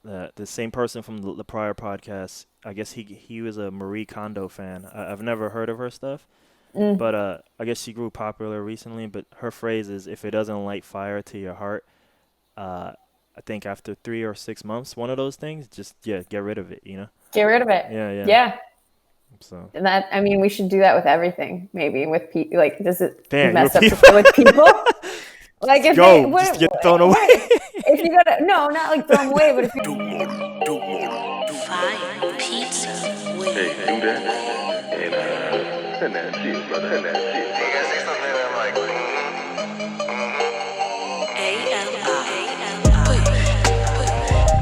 the same person from the prior podcast. I guess he was a Marie Kondo fan. I've never heard of her stuff, Mm. but I guess she grew popular recently. But her phrase is, "If it doesn't light fire to your heart, uh, I think after 3 or 6 months, one of those things, just yeah, get rid of it. You know? Get rid of it. Yeah, yeah. Yeah. So And that, I mean, we should do that with everything. Maybe with people. Like, does it damn, you're mess up to people. say with people? Like, if they Go, just get thrown away. what if you gotta no, not like throw them away, but if you Fire pizza with Hey, do that. And send that shit, brother. Send that shit, brother. You gotta say something I'm like, aLrboosh.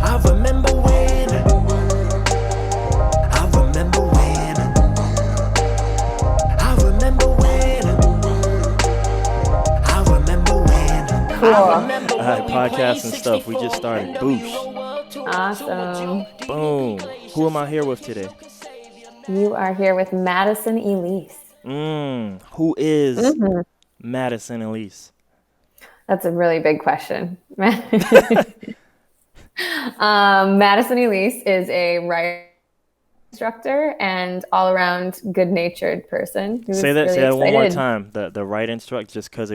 I remember when. I remember when. I remember when. I remember when. cool. All right, podcasts and stuff. We just started. Boosh. Awesome. Boom. Who am I here with today? You are here with Madison Elyse. Who is Madison Elyse? That's a really big question. Madison Elyse is a writing instructor and all-around good-natured person who's Say that. really Say that one more excited. time. The right instruct, just because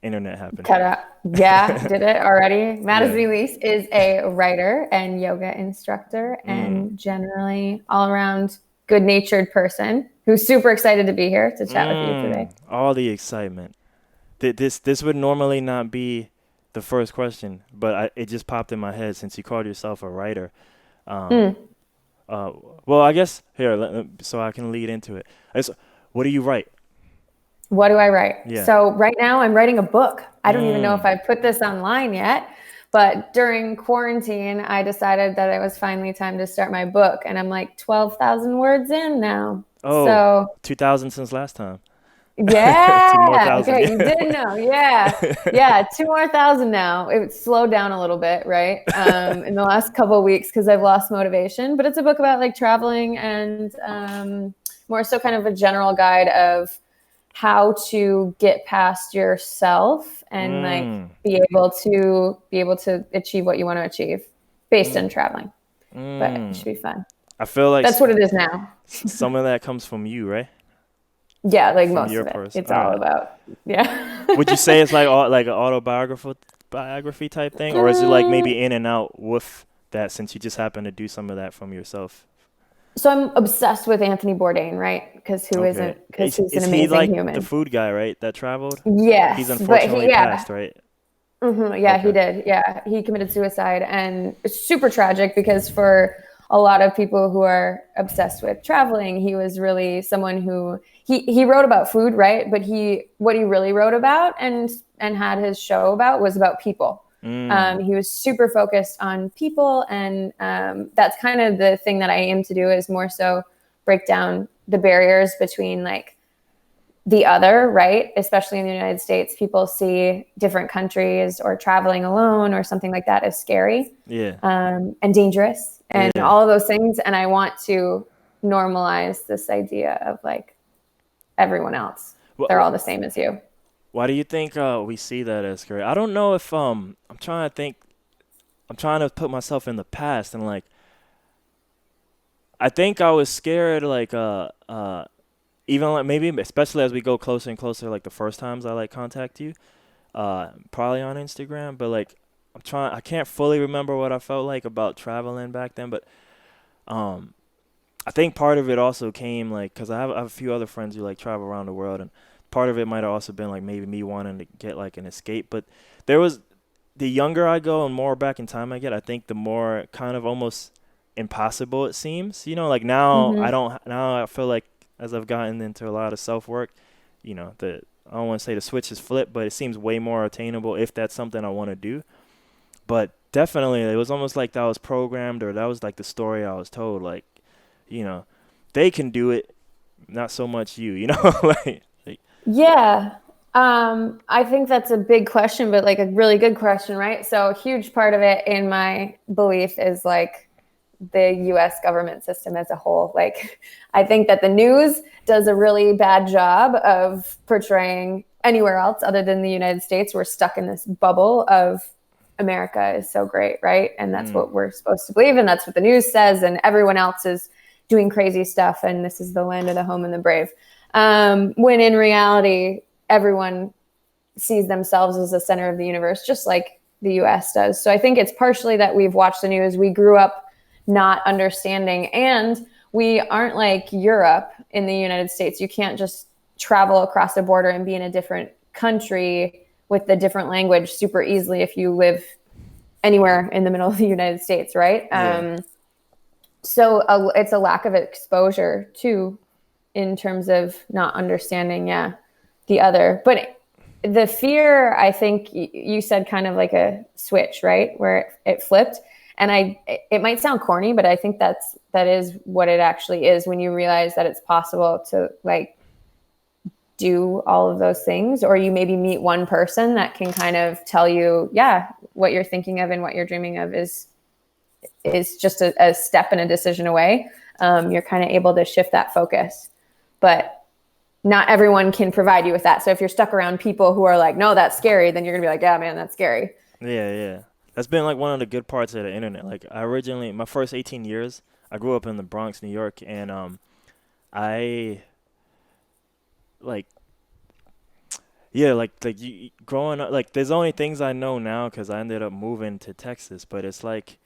internet happened. Cut out. Yeah, did it already. Madison Yeah. Elyse is a writer and yoga instructor and generally all-around good-natured person who's super excited to be here to chat with you today. All the excitement. This would normally not be the first question, but it just popped in my head since you called yourself a writer. Um, well, I guess here, so I can lead into it. What do you write? What do I write? Yeah. So right now I'm writing a book. I don't even know if I put this online yet, but during quarantine, I decided that it was finally time to start my book. And I'm like 12,000 words in now. Oh, So 2,000 since last time. 2 more yeah. thousand. Okay. You did know. Yeah. Yeah. 2 more thousand now. It slowed down a little bit, right? In the last couple of weeks because I've lost motivation, but it's a book about like traveling and more so kind of a general guide of how to get past yourself and like be able to achieve what you want to achieve based on traveling. But it should be fun. I feel like That's what it is now. some of that comes from you, right? Yeah, like From most your of it. person. It's All all right. about yeah. Would you say it's like an biography type thing, or is it like maybe in and out with that since you just happen to do some of that from yourself? So I'm obsessed with Anthony Bourdain, right? Because who Okay. not because he's an Is he amazing like human. the food guy, right? That traveled? He's Yes, but unfortunately yeah, passed, right? yeah, he Okay. did. Yeah, he committed suicide, and it's super tragic because for a lot of people who are obsessed with traveling, he was really someone who he wrote about food, right? But what he really wrote about and had his show about was about people. He was super focused on people, and that's kind of the thing that I aim to do is more so break down the barriers between like the other, right? Especially in the United States, people see different countries or traveling alone or something like that as scary Yeah. and dangerous and Yeah. all of those things. And I want to normalize this idea of like everyone else. They're all the same as you. Why do you think we see that as scary? I don't know if I'm trying to think. I'm trying to put myself in the past and like I think I was scared like even like maybe especially as we go closer and closer like the first times I like contact you probably on Instagram, but like I can't fully remember what I felt like about traveling back then, but um I think part of it also came like because I have a few other friends who like travel around the world, and part of it might have also been like maybe me wanting to get like an escape. But there was the younger I go and more back in time I get, I think the more kind of almost impossible it seems. You know, like now Mm-hmm. now I feel like as I've gotten into a lot of self work, the I don't want to say the switch is flipped, but it seems way more attainable if that's something I want to do. But definitely, it was almost like that was programmed, or that was like the story I was told. Like, you know, they can do it, not so much you. You know, like Yeah. I think that's a big question, but like a really good question, right? So a huge part of it in my belief is like the US government system as a whole. Like, I think that the news does a really bad job of portraying anywhere else other than the United States. We're stuck in this bubble of America is so great, right? And that's Mm. what we're supposed to believe, and that's what the news says, and everyone else is doing crazy stuff, and this is the land of the home and the brave. When in reality, everyone sees themselves as the center of the universe, just like the US does. So I think it's partially that we've watched the news. We grew up not understanding, and we aren't like Europe in the United States. You can't just travel across the border and be in a different country with a different language super easily if you live anywhere in the middle of the United States, right? Yeah. So it's a lack of exposure too, in terms of not understanding, the other. But the fear, I think you said kind of like a switch, right? Where it flipped. And it might sound corny, but I think that is what it actually is, when you realize that it's possible to like do all of those things, or you maybe meet one person that can kind of tell you, what you're thinking of and what you're dreaming of is just a step and a decision away. You're kind of able to shift that focus, but not everyone can provide you with that. So if you're stuck around people who are like, no, that's scary, then you're gonna be like, yeah, man, that's scary. Yeah. That's been like one of the good parts of the internet. Like I originally, my first 18 years, I grew up in the Bronx, New York, and I like like you growing up, like there's only things I know now because I ended up moving to Texas, but it's like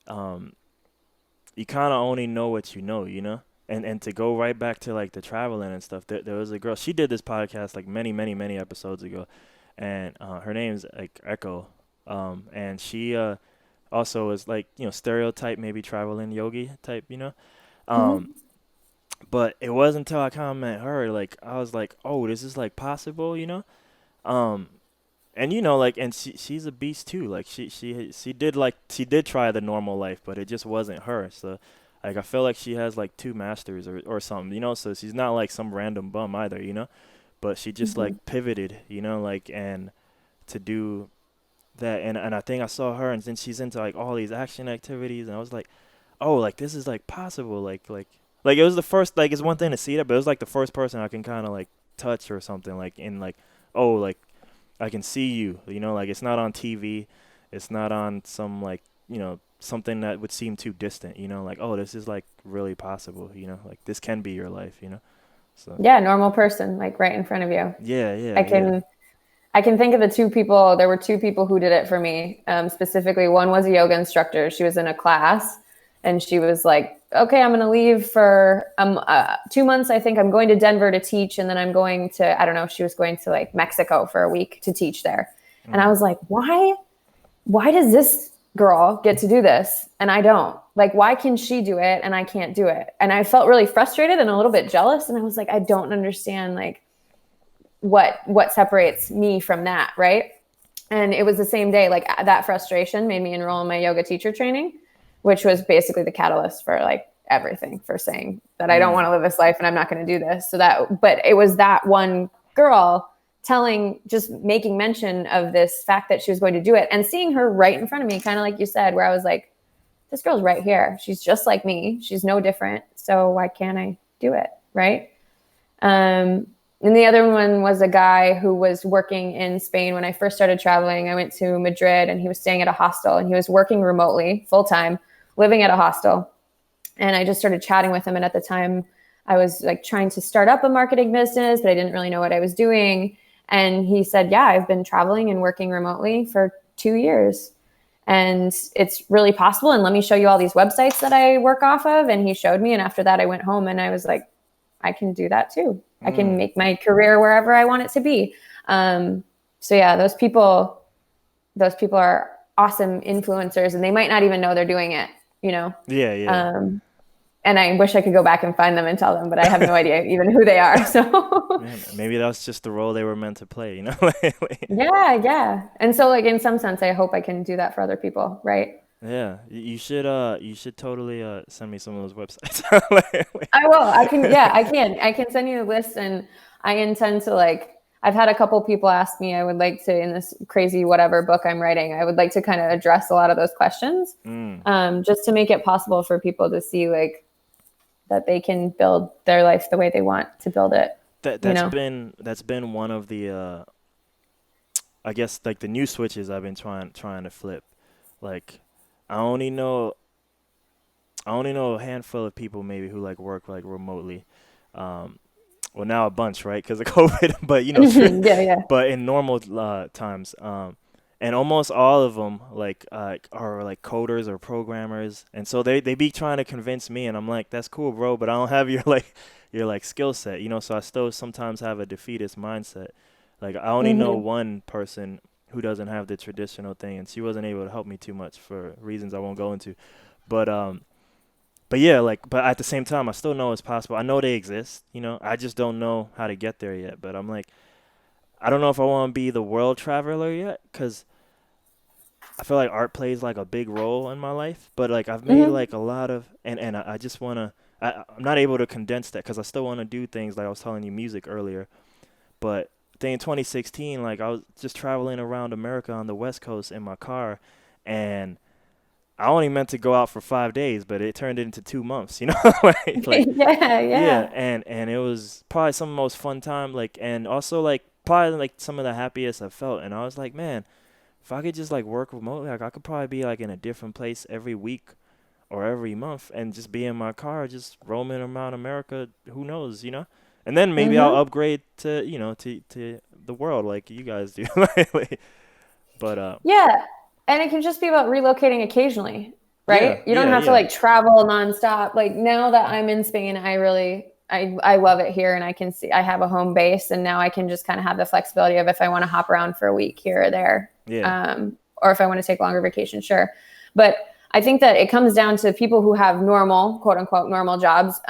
you kind of only know what you know, you know? And to go right back to like the traveling and stuff, there was a girl, she did this podcast like many episodes ago, and her name's like Echo, and she also is like, you know, stereotype, maybe traveling yogi type, you know? But it wasn't until I kind of met her, like I was like, oh, this is like possible, you know? And you know, like, and she's a beast too. Like she did try the normal life, but it just wasn't her. So like I feel like she has like 2 masters or something, you know? So she's not like some random bum either, you know? But she just like pivoted, you know, like, and to do that, and I think I saw her, and then she's into like all these action activities, and I was like, oh, like this is like possible, like it was the first, like it's one thing to see that, but it was like the first person I can kind of like touch or something, like in like, oh, like I can see you, you know, like it's not on TV, it's not on some like, you know, something that would seem too distant, you know, like, oh, this is like really possible, you know, like this can be your life, you know. So Yeah, normal person, like right in front of you. yeah. I can think of the 2 people. There were 2 people who did it for me. Specifically, one was a yoga instructor. She was in a class, and she was like, okay, I'm going to leave for 2 months. I think I'm going to Denver to teach. And then I'm going to, I don't know, she was going to like Mexico for a week to teach there. And I was like, why does this girl get to do this? And I don't. Like, why can she do it and I can't do it? And I felt really frustrated and a little bit jealous. And I was like, I don't understand, like, what separates me from that, right? And it was the same day, like that frustration made me enroll in my yoga teacher training, which was basically the catalyst for like everything, for saying that I don't want to live this life and I'm not going to do this. But it was that one girl just making mention of this fact that she was going to do it, and seeing her right in front of me, kind of like you said, where I was like, this girl's right here. She's just like me. She's no different. So why can't I do it? Right. And the other one was a guy who was working in Spain. When I first started traveling, I went to Madrid, and he was staying at a hostel, and he was working remotely full time, living at a hostel. And I just started chatting with him. And at the time I was like trying to start up a marketing business, but I didn't really know what I was doing. And he said, yeah, I've been traveling and working remotely for 2 years, and it's really possible. And let me show you all these websites that I work off of. And he showed me. And after that, I went home and I was like, I can do that too. I can make my career wherever I want it to be. So yeah, those people are awesome influencers, and they might not even know they're doing it, you know? Yeah. And I wish I could go back and find them and tell them, but I have no idea even who they are. So Man, maybe that's just the role they were meant to play, you know? yeah. And so like in some sense, I hope I can do that for other people, right? Yeah, you should totally send me some of those websites. I will. I can send you a list, and I intend to, like, I've had a couple people ask me, I would like to, in this crazy whatever book I'm writing, I would like to kind of address a lot of those questions, just to make it possible for people to see like that they can build their life the way they want to build it. That's been one of the I guess like the new switches I've been trying to flip. Like I only know I only know a handful of people maybe who like work like remotely. Um, well, now a bunch, right? Because of COVID. But Yeah, yeah. but in normal times, and almost all of them like are like coders or programmers, and so they be trying to convince me, and I'm like, that's cool, bro, but I don't have your like skill set, So I still sometimes have a defeatist mindset. Like I only know Hmm. one person who doesn't have the traditional thing, and she wasn't able to help me too much for reasons I won't go into. But but yeah, like, but at the same time, I still know it's possible. I know they exist, I just don't know how to get there yet. But I'm like, I don't know if I want to be the world traveler yet, because I feel like art plays like a big role in my life. But like, I've made Hmm. like a lot of, and I just want to, I'm not able to condense that because I still want to do things like I was telling you music earlier. But I think in 2016, like, I was just traveling around America on the West Coast in my car, and I only meant to go out for 5 days, but it turned into 2 months, like Yeah, yeah, yeah. and it was probably some of the most fun time, like, and also like probably like some of the happiest I felt, and I was like, man, if I could just like work remotely, like I could probably be like in a different place every week or every month, and just be in my car, just roaming around America. Who knows? And then maybe I'll Hmm. upgrade to to the world like you guys do, but Yeah. And it can just be about relocating occasionally, right? yeah, You don't yeah, have to yeah, like travel nonstop. Like now that I'm in Spain, I love it here and I can see I have a home base and now I can just kind of have the flexibility of if I want to hop around for a week here or there. yeah. Or if I want to take longer vacation, sure. But I think that it comes down to people who have normal, quote unquote, normal jobs.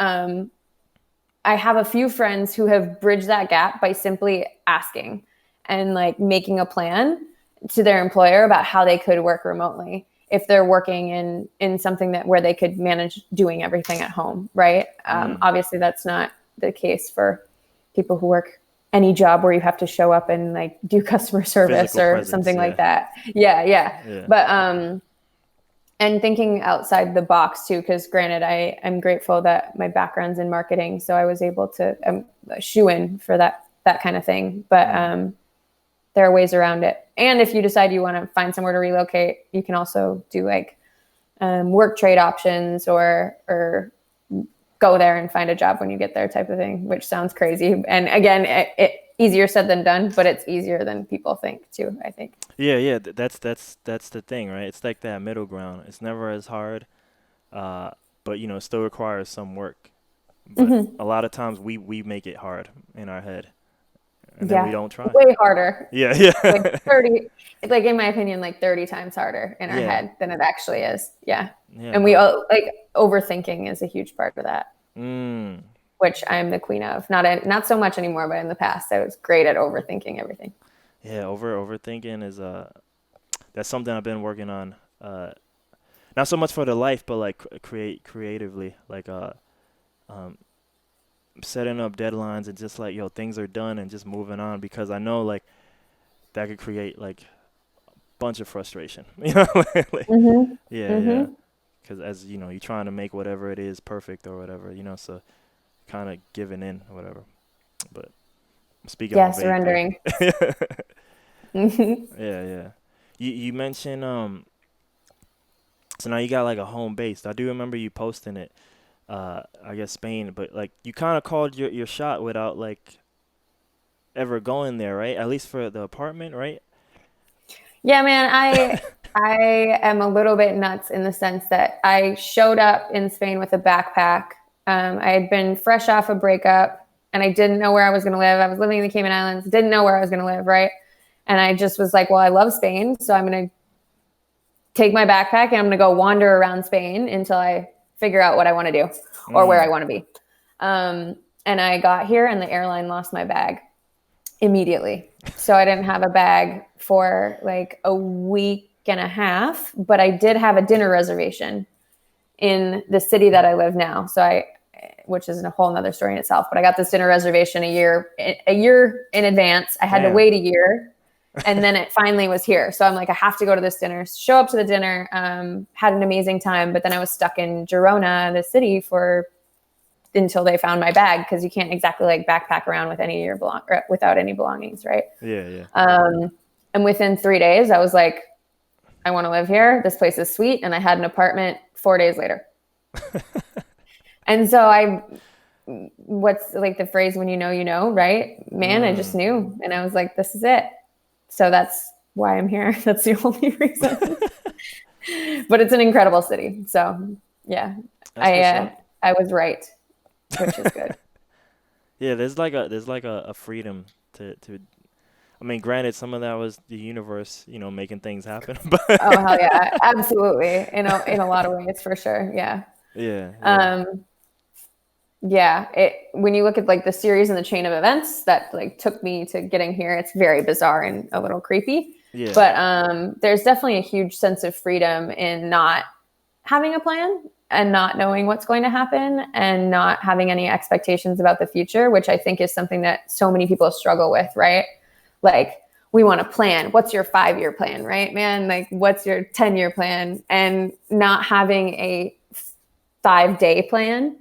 I have a few friends who have bridged that gap by simply asking and like making a plan to their employer about how they could work remotely if they're working in something that where they could manage doing everything at home, right? Mm. Obviously, that's not the case for people who work any job where you have to show up and like do customer service Physical or presence, something like yeah, that. Yeah, yeah. yeah. But and thinking outside the box too, because granted, I'm grateful that my background's in marketing, so I was able to shoe in for that kind of thing. But Mm. there are ways around it. And if you decide you want to find somewhere to relocate, you can also do like work trade options or go there and find a job when you get there type of thing, which sounds crazy. And again, it easier said than done, but it's easier than people think too, I think. Yeah, yeah, that's the thing, right? It's like that middle ground. It's never as hard, uh, but it still requires some work. But Mm-hmm. a lot of times we make it hard in our head, and then we Yeah, don't try. way harder. Yeah, Like yeah, 30, like in my opinion, like 30 times harder in our yeah, head than it actually is. Yeah. yeah, And we no. like overthinking is a huge part of that, Mm. which I'm the queen of. Not so much anymore, but in the past I was great at overthinking everything. Yeah, overthinking is that's something I've been working on. Not so much for the life, but like creatively, like um setting up deadlines and just like things are done and just moving on, because I know like that could create like bunch of frustration. Like, Mhm. yeah, yeah. Mhm. Because as you're trying to make whatever it is perfect or whatever, so kind of giving in or whatever. But I'm speaking Yeah, all vague there. surrendering. Mhm. Yeah, yeah. You mentioned so now you got like a home base. I do remember you posting it. I guess Spain, but like you kind of called your shot without like ever going there, right? At least for the apartment, right? Yeah, man, I am a little bit nuts in the sense that I showed up in Spain with a backpack. I had been fresh off a breakup and I didn't know where I was going to live. I was living in the Cayman Islands, didn't know where I was going to live, right? And I just was like, well, I love Spain, so I'm going to take my backpack and I'm going to go wander around Spain until I figure out what I want to do or where I Mm. want to be. And I got here and the airline lost my bag immediately. So I didn't have a bag for like a week and a half, but I did have a dinner reservation in the city that I live now. Which is a whole nother story in itself, but I got this dinner reservation a year in advance. I had to Damn. wait a year and then it finally was here. So I'm like, I have to go to this dinner, show up to the dinner, had an amazing time. But then I was stuck in Girona, the city until they found my bag. Cause you can't exactly like backpack around with without any belongings. Right. Yeah, yeah. And within 3 days, I was like, I want to live here. This place is sweet. And I had an apartment 4 days later. And so what's like the phrase, when you know, right? Man, I just knew. And I was like, this is it. So that's why I'm here. That's the only reason. But it's an incredible city. So yeah, I was right, which is good. Yeah, there's like a freedom to I mean, granted, some of that was the universe, making things happen, but Oh hell yeah, absolutely. In a lot of ways, for sure. Yeah. yeah, Yeah. When you look at like the series and the chain of events that like took me to getting here, it's very bizarre and a little creepy. yeah, But there's definitely a huge sense of freedom in not having a plan and not knowing what's going to happen and not having any expectations about the future, which I think is something that so many people struggle with, right? Like, we want to plan. What's your 5-year plan, right, man? Like, what's your 10-year plan? And not having a 5-day plan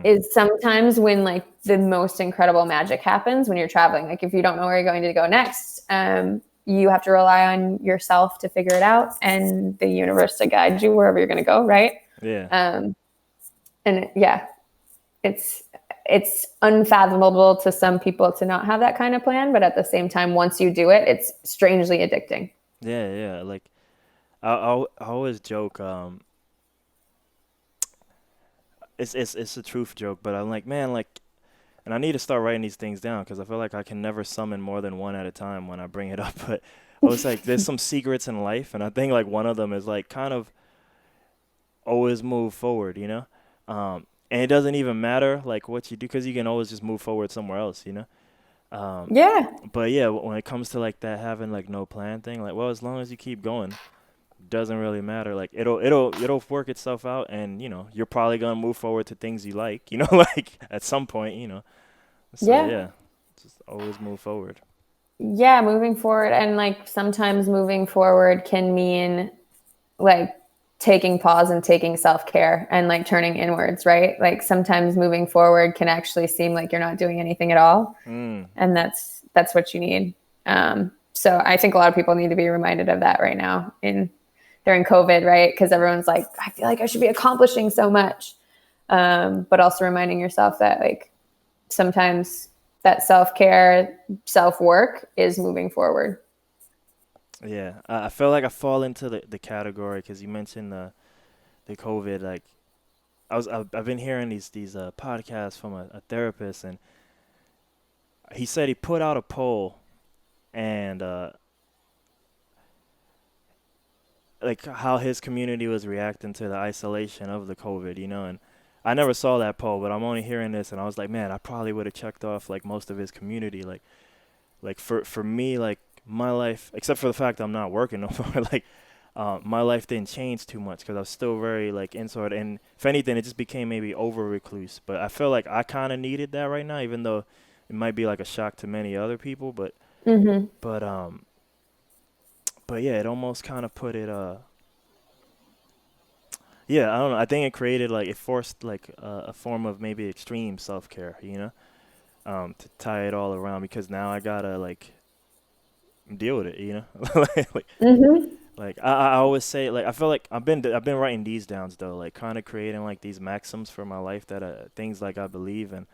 is sometimes when like the most incredible magic happens when you're traveling. Like, if you don't know where you're going to go next, you have to rely on yourself to figure it out and the universe to guide you wherever you're going to go, right? yeah. And yeah, it's unfathomable to some people to not have that kind of plan, but at the same time, once you do it, it's strangely addicting. Yeah. Like, I always joke. It's a truth joke, but I'm like, man, like, and I need to start writing these things down because I feel like I can never summon more than one at a time when I bring it up. But I was like, there's some secrets in life, and I think like one of them is like kind of always move forward, and it doesn't even matter like what you do because you can always just move forward somewhere else, Yeah. But yeah, when it comes to like that having like no plan thing, like, well, as long as you keep going, doesn't really matter. Like, it'll work itself out, and you're probably gonna move forward to things you like, like at some point, So yeah, just always move forward. Yeah, moving forward. And like sometimes moving forward can mean like taking pause and taking self-care and like turning inwards, right? Like sometimes moving forward can actually seem like you're not doing anything at all. And that's what you need. So I think a lot of people need to be reminded of that right now during COVID, right? Because everyone's like, I feel like I should be accomplishing so much. But also reminding yourself that like sometimes that self-care, self-work is moving forward. Yeah, I feel like I fall into the category because you mentioned the COVID. Like, I've been hearing these podcasts from a therapist, and he said he put out a poll, and like how his community was reacting to the isolation of the COVID, and I never saw that poll, but I'm only hearing this, and I was like, man, I probably would have checked off like most of his community, like for me, like my life, except for the fact I'm not working no more, like my life didn't change too much because I was still very like inside, and if anything, it just became maybe over recluse. But I feel like I kind of needed that right now, even though it might be like a shock to many other people, but yeah, it almost kind of put it yeah, I don't know. I think it created like it forced like a form of maybe extreme self-care, to tie it all around because now I gotta like deal with it, like, like I always say, like I feel like I've been writing these down though, like kind of creating like these maxims for my life that things like I believe, and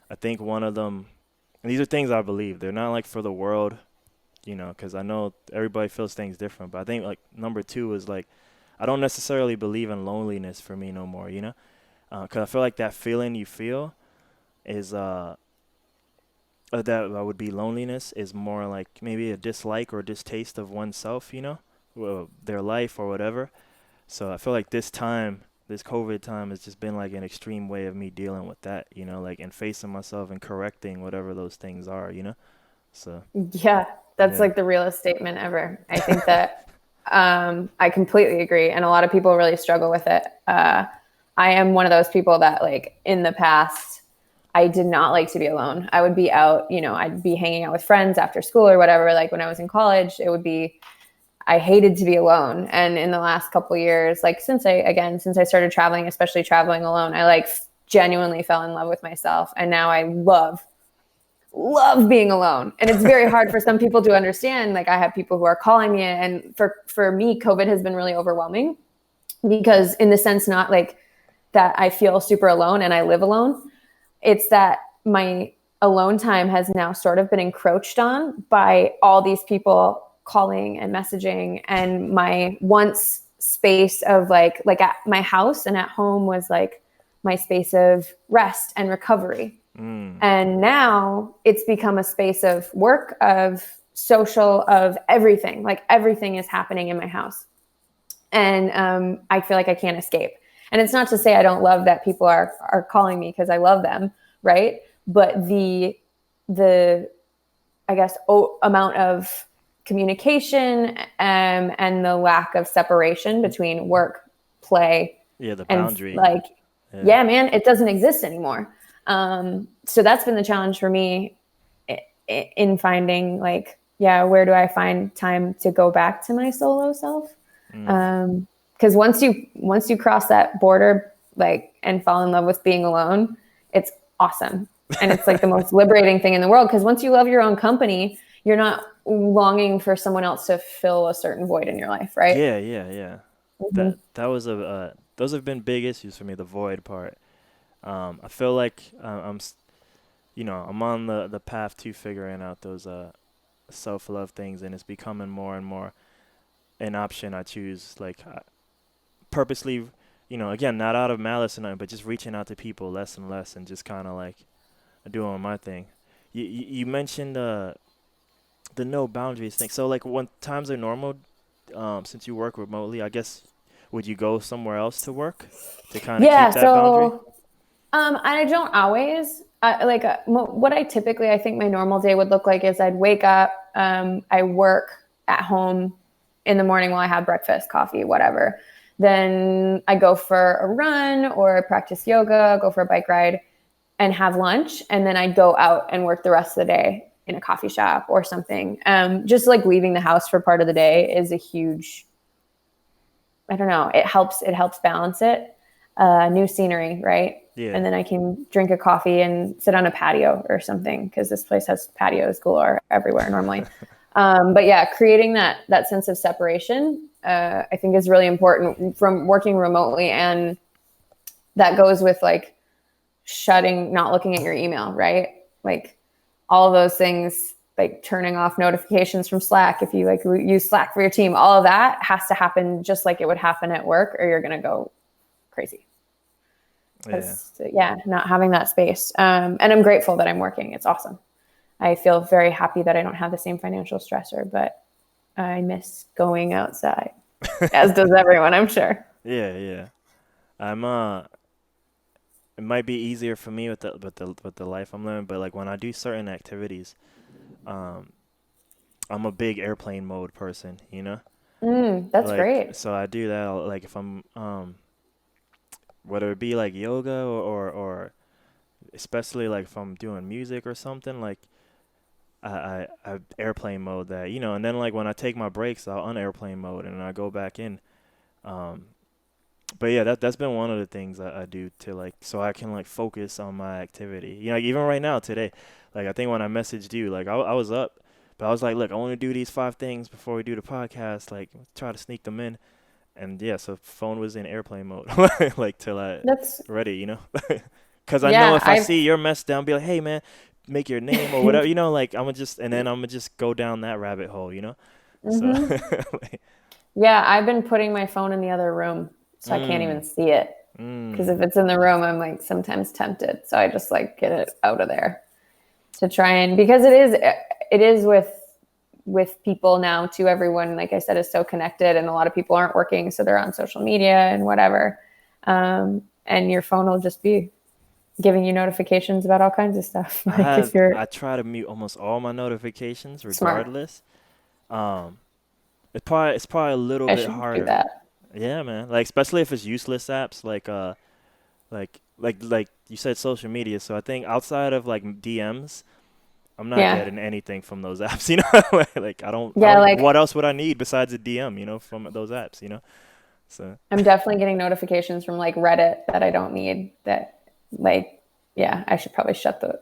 I think one of them, and these are things I believe. They're not like for the world, because I know everybody feels things different. But I think like number 2 is like I don't necessarily believe in loneliness for me no more, because I feel like that feeling you feel is that would be loneliness is more like maybe a dislike or distaste of oneself, well, their life or whatever. So I feel like this COVID time has just been like an extreme way of me dealing with that, like and facing myself and correcting whatever those things are, So Yeah, that's yeah. like the realest statement ever. I think that I completely agree. And a lot of people really struggle with it. I am one of those people that like in the past, I did not like to be alone. I would be out, I'd be hanging out with friends after school or whatever. Like when I was in college, I hated to be alone. And in the last couple of years, like since I started traveling, especially traveling alone, I like genuinely fell in love with myself. And now I love love being alone. And it's very hard for some people to understand. Like I have people who are calling me, and for me, COVID has been really overwhelming because in the sense, not like that I feel super alone and I live alone. It's that my alone time has now sort of been encroached on by all these people calling and messaging, and my once space of like at my house and at home was like my space of rest and recovery. And now it's become a space of work, of social, of everything. Like everything is happening in my house. And I feel like I can't escape. And it's not to say I don't love that people are calling me, because I love them, right? But the I guess amount of communication and the lack of separation between work, play, the and boundary. like, yeah, man, it doesn't exist anymore. So that's been the challenge for me in finding like, where do I find time to go back to my solo self? Because once you cross that border, like, and fall in love with being alone, it's awesome. And it's like the most liberating thing in the world. Because once you love your own company, you're not longing for someone else to fill a certain void in your life, right? Yeah. Mm-hmm. That was those have been big issues for me, the void part. I feel like I'm on the path to figuring out those self-love things, and it's becoming more and more an option I choose, like purposely, again, not out of malice or nothing, but just reaching out to people less and less, and just kind of like doing my thing. You mentioned the no boundaries thing. So like when times are normal, since you work remotely, I guess, would you go somewhere else to work to kind of keep that boundary? I don't always. What I typically, I think my normal day would look like is I'd wake up, I work at home in the morning while I have breakfast, coffee, whatever. Then I go for a run or practice yoga, go for a bike ride, and have lunch. And then I go out and work the rest of the day in a coffee shop or something. Just like leaving the house for part of the day is a huge, I don't know, it helps balance it. New scenery, right? Yeah. And then I can drink a coffee and sit on a patio or something, because this place has patios galore everywhere normally. But yeah, creating that sense of separation, I think is really important from working remotely. And that goes with like not looking at your email, right? Like all of those things, like turning off notifications from Slack. If you like use Slack for your team, all of that has to happen just like it would happen at work, or you're going to go crazy. Not having that space. And I'm grateful that I'm working. It's awesome. I feel very happy that I don't have the same financial stressor, but I miss going outside, as does everyone, I'm sure. Yeah. I'm it might be easier for me with the life I'm living, but like when I do certain activities, I'm a big airplane mode person, That's like, great. so I do that, like if I'm whether it be like yoga or especially like if I'm doing music or something, like I airplane mode that, and then like when I take my breaks, I'll on airplane mode and I go back in. But yeah, that's been one of the things I do to like, so I can like focus on my activity. Like even right now today, like I think when I messaged you, like I was up, but I was like, look, I want to do these 5 things before we do the podcast, like try to sneak them in. And yeah, so phone was in airplane mode, like till That's ready, because I know if I see your mess down, be like, hey man, make your name or whatever, like I'm gonna just go down that rabbit hole, Mm-hmm. So Yeah, I've been putting my phone in the other room, so I can't even see it. Because if it's in the room, I'm like sometimes tempted, so I just like get it out of there to try and, because it is with people now too. Everyone, like I said, is so connected, and a lot of people aren't working, so they're on social media and whatever. And your phone will just be giving you notifications about all kinds of stuff. I try to mute almost all my notifications regardless. It's probably a little bit harder. Do that. Yeah, man. Like especially if it's useless apps, like you said, social media. So I think outside of like DMs, I'm not getting anything from those apps, like I don't, what else would I need besides a DM, from those apps, So I'm definitely getting notifications from like Reddit that I don't need, that like yeah, I should probably shut the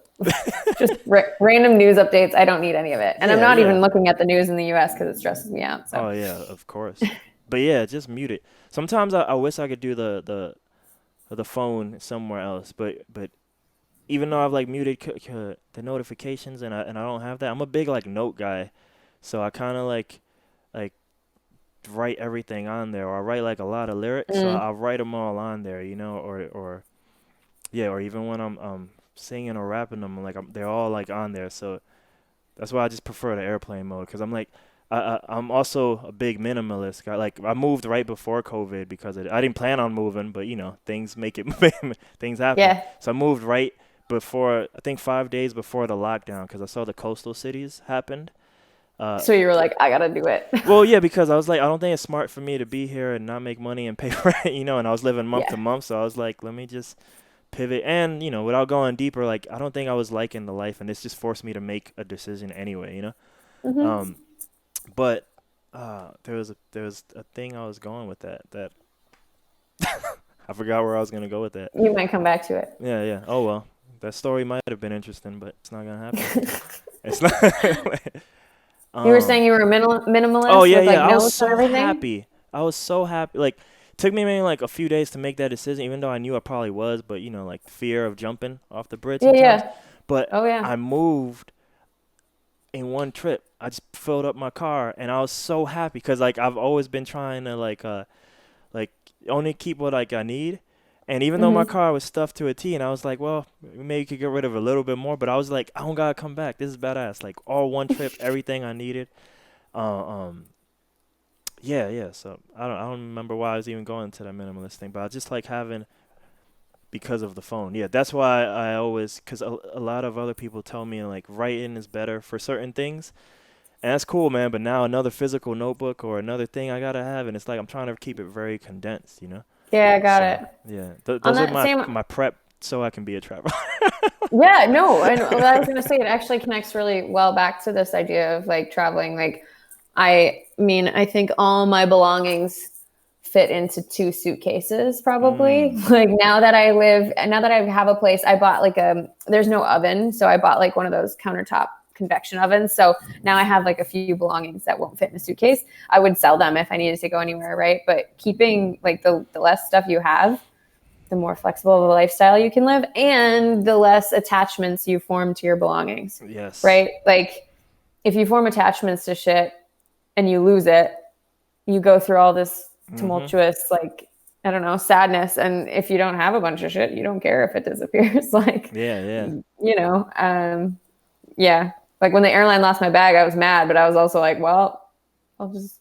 just random news updates. I don't need any of it. And I'm Yeah, not yeah. even looking at the news in the US because it stresses me out. So Oh yeah, of course. But yeah, just mute it. Sometimes I wish I could do the phone somewhere else, but even though I've like muted the notifications and I don't have that, I'm a big like note guy, so I kind of like write everything on there, or I write like a lot of lyrics, so I'll write them all on there, you know, or yeah, or even when I'm singing or rapping them, like they're all like on there, so that's why I just prefer the airplane mode, because I'm like I'm also a big minimalist guy. Like I moved right before COVID because I didn't plan on moving, but you know things make it things happen. yeah. So I moved right before, I think 5 days before the lockdown, because I saw the coastal cities happened. So you were like, I gotta do it. Well, yeah, because I was like, I don't think it's smart for me to be here and not make money and pay rent, you know. And I was living month to Yeah. month, so I was like, let me just pivot. And you know, without going deeper, like I don't think I was liking the life, and this just forced me to make a decision anyway, you know. Um, but there was a thing I was going with that I forgot where I was gonna go with that. You might come back to it. Yeah, yeah. Oh well, that story might have been interesting, but it's not gonna happen. It's not. You were saying you were a minimalist Oh yeah, with like yeah. I was notes and so everything? happy. I was so happy. Like, it took me maybe like a few days to make that decision, even though I knew I probably was. But you know, like fear of jumping off the bridge Yeah, sometimes. yeah. But Oh, yeah. I moved in one trip. I just filled up my car, and I was so happy because like I've always been trying to like only keep what like I need. And even though my car was stuffed to a T, and I was like, well, maybe you could get rid of a little bit more, but I was like, I don't gotta come back. This is badass. Like all one trip, everything I needed. Yeah, yeah. So I don't remember why I was even going to that minimalist thing, but I just like having, because of the phone. Yeah, that's why I always, because a lot of other people tell me like writing is better for certain things, and that's cool, man. But now another physical notebook or another thing I gotta have, and it's like I'm trying to keep it very condensed, you know. Yeah, I got So, it. yeah, On those are that same, my prep so I can be a traveler. yeah, no, and what I was gonna say, it actually connects really well back to this idea of like traveling. Like, I mean, I think all my belongings fit into 2 suitcases probably. Like now that I have a place, I bought like there's no oven, so I bought like one of those countertop convection ovens. So now I have like a few belongings that won't fit in a suitcase. I would sell them if I needed to go anywhere, right? But keeping like the less stuff you have, the more flexible of a lifestyle you can live, and the less attachments you form to your belongings. Yes. Right? Like if you form attachments to shit and you lose it, you go through all this tumultuous, like, I don't know, sadness. And if you don't have a bunch of shit, you don't care if it disappears. Like, Yeah, yeah. you know, yeah. Like when the airline lost my bag, I was mad, but I was also like, well, I'll just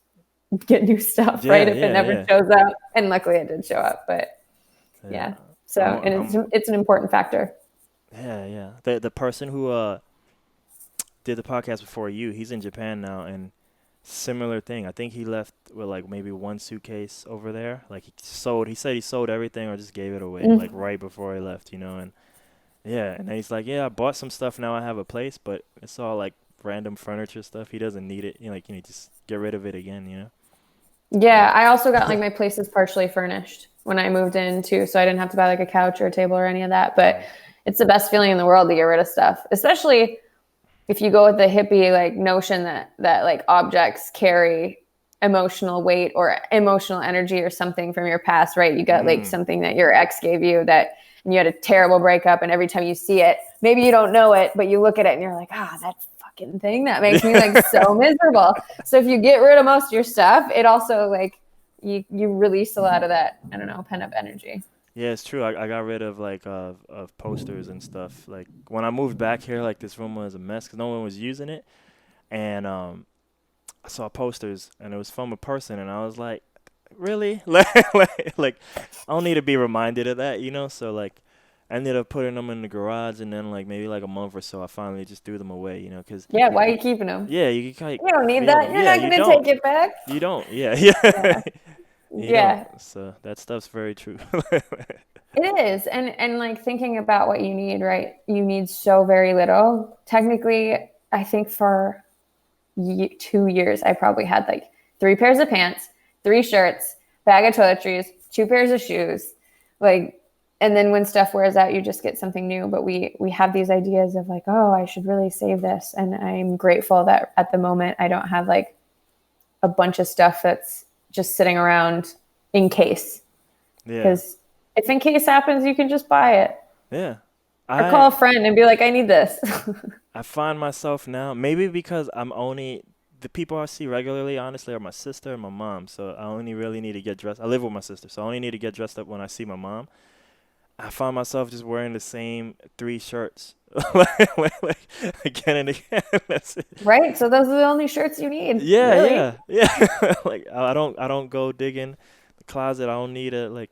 get new stuff, right? If it never shows up. And luckily it did show up, but yeah. So, and it's an important factor. Yeah, yeah. The person who did the podcast before you, he's in Japan now, and similar thing. I think he left with like maybe one suitcase over there. Like he said he sold everything or just gave it away like right before he left, you know. And yeah, and then he's like, yeah, I bought some stuff, now I have a place, but it's all like random furniture stuff. He doesn't need it. You know, like, you know, just get rid of it again, you know. Yeah, I also got like my place is partially furnished when I moved in too, so I didn't have to buy like a couch or a table or any of that. But it's the best feeling in the world to get rid of stuff, especially if you go with the hippie like notion that like objects carry emotional weight or emotional energy or something from your past, right? You got like something that your ex gave you that, and you had a terrible breakup, and every time you see it, maybe you don't know it, but you look at it and you're like, that fucking thing that makes me like so miserable. So if you get rid of most of your stuff, it also like you release a lot of that, I don't know, pent up energy. Yeah, it's true. I got rid of like of posters and stuff. Like when I moved back here, like this room was a mess because no one was using it, and I saw posters and it was from a person, and I was like, really? like I don't need to be reminded of that, you know? So like I ended up putting them in the garage, and then like maybe like a month or so I finally just threw them away, you know, cuz yeah, why are you keeping them? Yeah, you kind you don't need that. You're not going to take it back. You don't. Yeah. Yeah. Yeah. So that stuff's very true. It is. And like thinking about what you need, right? You need so very little. Technically, I think for 2 years, I probably had like 3 pairs of pants, 3 shirts, bag of toiletries, 2 pairs of shoes, like, and then when stuff wears out, you just get something new. But we have these ideas of like, oh, I should really save this. And I'm grateful that at the moment I don't have like a bunch of stuff that's just sitting around in case. Yeah. Because if in case happens, you can just buy it. Yeah. Or call a friend and be like, I need this. I find myself now, maybe because I'm only, the people I see regularly, honestly, are my sister and my mom. So I only really need to get dressed. I live with my sister, so I only need to get dressed up when I see my mom. I find myself just wearing the same 3 shirts like again and again. That's it. Right? So those are the only shirts you need. Yeah, really. yeah. Like I don't go digging the closet. I don't need it. Like,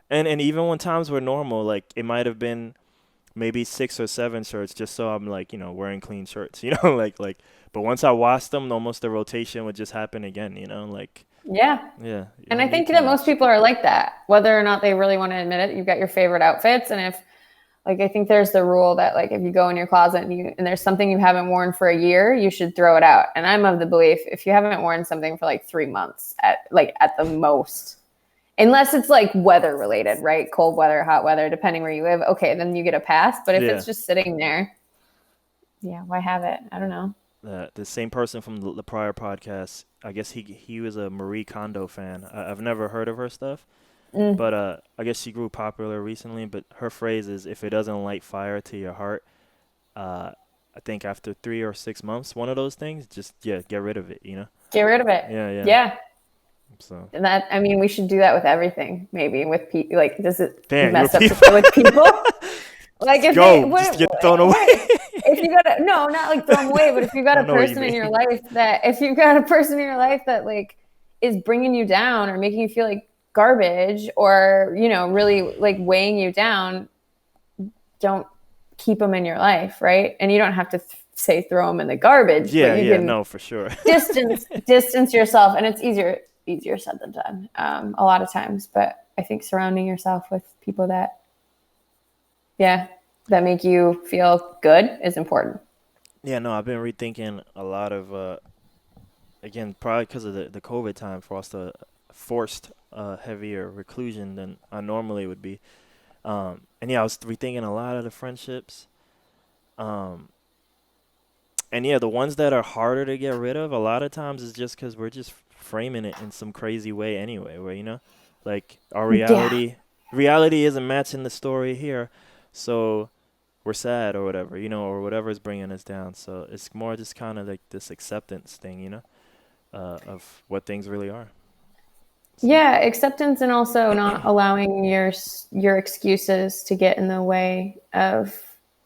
and even when times were normal, like it might have been maybe 6 or 7 shirts, just so I'm like, wearing clean shirts, like. But once I washed them, almost the rotation would just happen again, like. Yeah. Yeah. And I think that most people are like that, whether or not they really want to admit it. You've got your favorite outfits, and if, like, I think there's the rule that like if you go in your closet and there's something you haven't worn for a year, you should throw it out. And I'm of the belief if you haven't worn something for like 3 months at the most, unless it's like weather related, right? Cold weather, hot weather, depending where you live. Okay, then you get a pass. But if it's just sitting there, yeah, why have it? I don't know. The same person from the prior podcast, I guess he was a Marie Kondo fan. I've never heard of her stuff, but I guess she grew popular recently. But her phrase is, if it doesn't light fire to your heart, I think after 3 or 6 months, one of those things, just, get rid of it, Get rid of it. Yeah. So. And that, I mean, we should do that with everything, maybe with people. Like, does it mess up people? with people? Like, if just get thrown away. If you got not like throw them away, but if you got a person in your life that like is bringing you down or making you feel like garbage or, really like weighing you down, don't keep them in your life. Right. And you don't have to say throw them in the garbage. Yeah. But you can no, for sure. distance yourself. And it's easier said than done a lot of times. But I think surrounding yourself with people that make you feel good is important. Yeah, no, I've been rethinking a lot of, again, probably because of the COVID time, for us to forced heavier reclusion than I normally would be. I was rethinking a lot of the friendships. And the ones that are harder to get rid of, a lot of times is just because we're just framing it in some crazy way anyway, where, like our reality isn't matching the story here. So we're sad or whatever, or whatever is bringing us down. So it's more just kind of like this acceptance thing, of what things really are. So. Yeah, acceptance, and also not allowing your excuses to get in the way of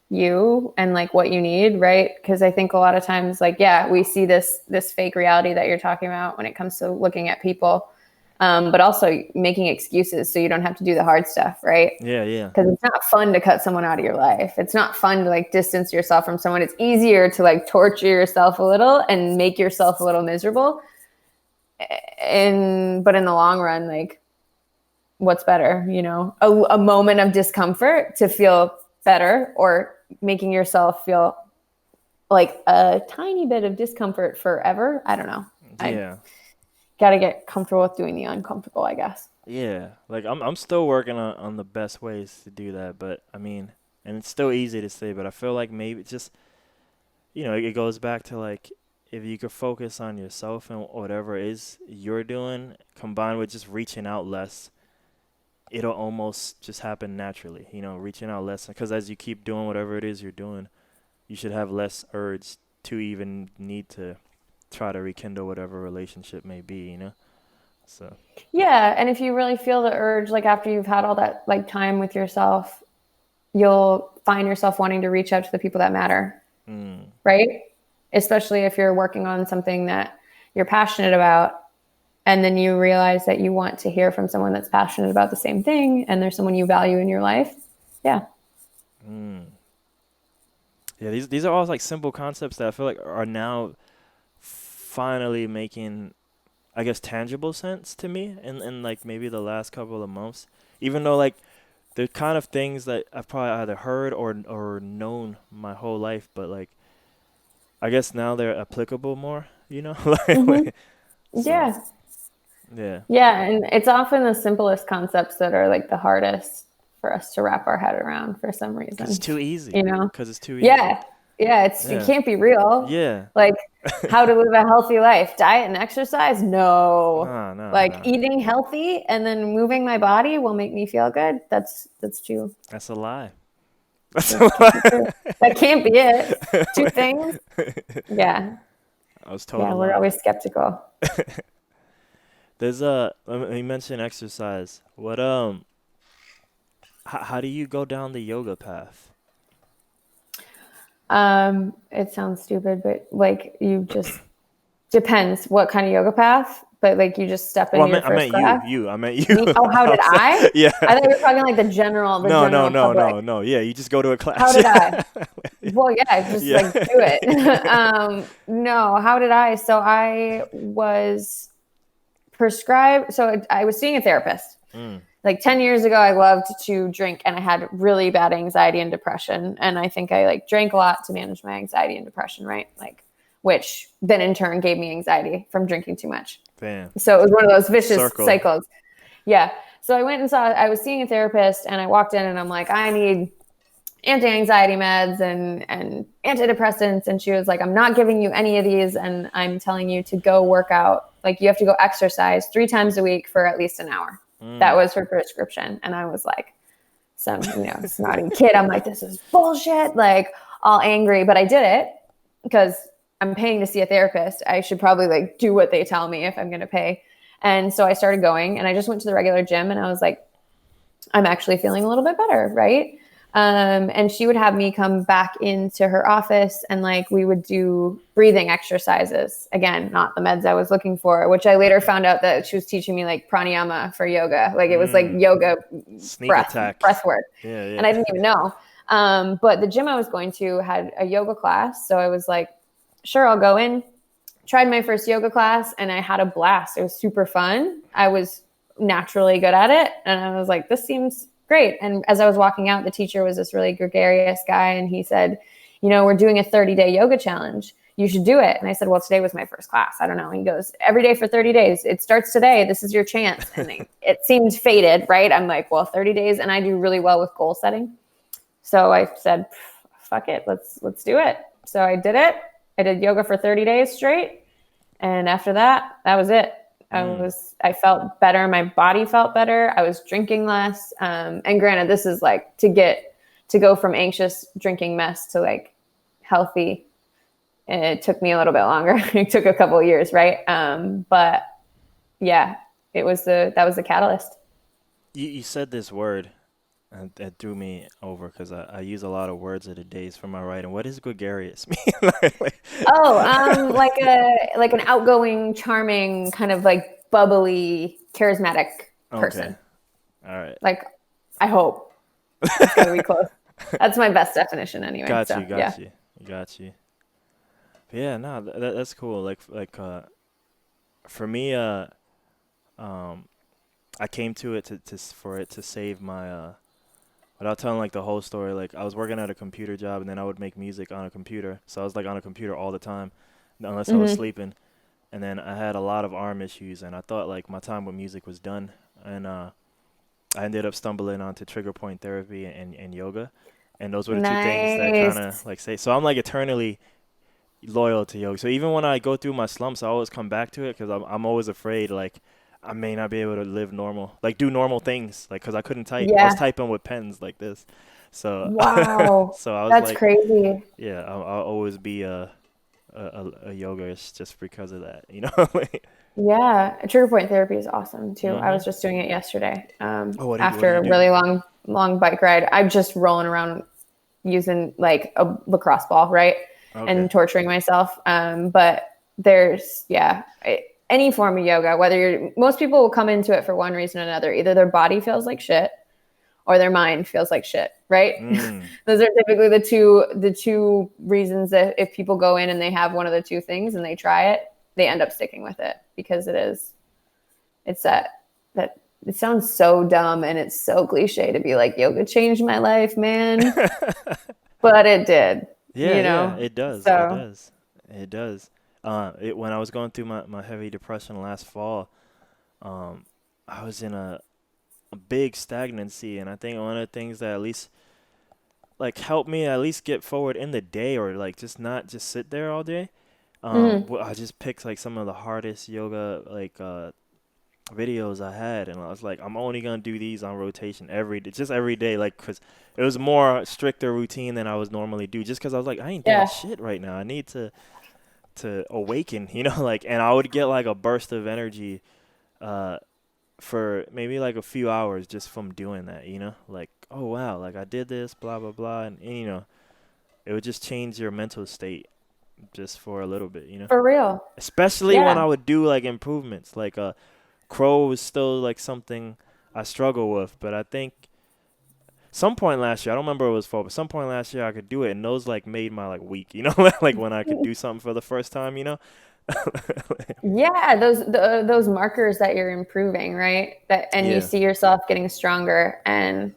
you and like what you need, right? Because I think a lot of times, like, we see this fake reality that you're talking about when it comes to looking at people. But also making excuses so you don't have to do the hard stuff, right? Yeah. Because it's not fun to cut someone out of your life. It's not fun to like distance yourself from someone. It's easier to like torture yourself a little and make yourself a little miserable. But in the long run, like, what's better? A moment of discomfort to feel better, or making yourself feel like a tiny bit of discomfort forever. I don't know. Yeah. Got to get comfortable with doing the uncomfortable, I guess. Yeah, like I'm still working on the best ways to do that, but I mean, and it's still easy to say, but I feel like maybe just, it goes back to like, if you could focus on yourself and whatever it is you're doing, combined with just reaching out less, it'll almost just happen naturally, reaching out less, because as you keep doing whatever it is you're doing, you should have less urge to even need to try to rekindle whatever relationship may be, So. Yeah, and if you really feel the urge, like after you've had all that like time with yourself, you'll find yourself wanting to reach out to the people that matter, right? Especially if you're working on something that you're passionate about, and then you realize that you want to hear from someone that's passionate about the same thing, and there's someone you value in your life. Yeah. Yeah, these are all like simple concepts that I feel like are now finally making, I guess, tangible sense to me in like maybe the last couple of months, even though like they're kind of things that I've probably either heard or known my whole life, but like I guess now they're applicable more, like, Yeah. Yeah. Yeah, and it's often the simplest concepts that are like the hardest for us to wrap our head around for some reason. Because it's too easy. You know? Because it's too easy. Yeah. Yeah. It Yeah. can't be real. Yeah. Like how to live a healthy life, diet and exercise. No, No, like no. eating healthy and then moving my body will make me feel good. That's true. That's a lie. That's a lie. That can't be it. Two things. Yeah. I was told Yeah. a We're lie. always skeptical. There's you mentioned exercise. What how do you go down the yoga path? It sounds stupid, but like you just depends what kind of yoga path, but like you just step into your first class. I meant you. Oh, how did I? Yeah. I thought you were talking like the general public. No. Yeah, you just go to a class. How did I? Well, yeah, just Yeah. like do it. No, how did I? So I was prescribed. So I was seeing a therapist. Like 10 years ago, I loved to drink and I had really bad anxiety and depression. And I think I like drank a lot to manage my anxiety and depression, right? Like, which then in turn gave me anxiety from drinking too much. Damn. So it was one of those vicious Circle. cycles. Yeah. So I went and I was seeing a therapist and I walked in and I'm like, I need anti-anxiety meds and antidepressants. And she was like, I'm not giving you any of these. And I'm telling you to go work out. Like you have to go exercise 3 times a week for at least an hour. That was her prescription. And I was like, some, snotty kid. I'm like, this is bullshit. Like all angry, but I did it because I'm paying to see a therapist. I should probably like do what they tell me if I'm going to pay. And so I started going and I just went to the regular gym and I was like, I'm actually feeling a little bit better. Right. And she would have me come back into her office and like we would do breathing exercises. Again, not the meds I was looking for, which I later found out that she was teaching me like pranayama for yoga. Like it was like yoga breath work. Yeah. And I didn't even know. But the gym I was going to had a yoga class. So I was like, sure, I'll go in. Tried my first yoga class and I had a blast. It was super fun. I was naturally good at it. And I was like, this seems great. And as I was walking out, the teacher was this really gregarious guy. And he said, we're doing a 30-day yoga challenge. You should do it. And I said, well, today was my first class. I don't know. He goes, every day for 30 days. It starts today. This is your chance. And it seemed fated, right? I'm like, well, 30 days. And I do really well with goal setting. So I said, fuck it. Let's do it. So I did it. I did yoga for 30 days straight. And after that, that was it. I felt better. My body felt better. I was drinking less. And granted, this is like to go from anxious drinking mess to like healthy. And it took me a little bit longer. It took a couple of years. Right. But yeah, that was the catalyst. You said this word that threw me over because I use a lot of words of the days for my writing. What does gregarious mean? Like an outgoing, charming, kind of like bubbly, charismatic person. All right. Like, I hope it's gonna be close. That's my best definition, anyway. Got so, you. But yeah, no, that's cool. Like for me, I came to it for it to save my. Without telling like the whole story, like I was working at a computer job and then I would make music on a computer. So I was like on a computer all the time, unless I was sleeping. And then I had a lot of arm issues and I thought like my time with music was done. And I ended up stumbling onto trigger point therapy and yoga. And those were the two things that kind of like say. So I'm like eternally loyal to yoga. So even when I go through my slumps, I always come back to it because I'm always afraid like I may not be able to live normal, like do normal things, like because I couldn't type. Yeah. I was typing with pens like this. So wow, so I was that's like, crazy. Yeah, I'll always be a yogaist just because of that, Yeah, trigger point therapy is awesome too. I was just doing it yesterday. After a really long bike ride, I'm just rolling around using like a lacrosse ball, right, and torturing myself. But there's any form of yoga, most people will come into it for one reason or another. Either their body feels like shit or their mind feels like shit, right? Those are typically the two reasons that if people go in and they have one of the two things and they try it, they end up sticking with it because it's that it sounds so dumb and it's so cliche to be like, yoga changed my life, man. But it did. Yeah, it does. So. It does. When I was going through my heavy depression last fall, I was in a a big stagnancy, and I think one of the things that at least like helped me at least get forward in the day, or like just not just sit there all day. I just picked like some of the hardest yoga like videos I had, and I was like, I'm only gonna do these on rotation every day, just every day, like, cause it was more stricter routine than I was normally do, just cause I was like, I ain't doing Yeah. shit right now. I need to awaken, like, and I would get like a burst of energy, for maybe like a few hours just from doing that, like, oh wow, like I did this, blah blah blah, and it would just change your mental state just for a little bit, For real. especially when Yeah. I would do like improvements, like crow was still like something I struggle with, but I think some point last year, I don't remember what it was for, but some point last year I could do it, and those like made my like week, like when I could do something for the first time, Yeah, those markers that you're improving, right? That and Yeah. you see yourself getting stronger. And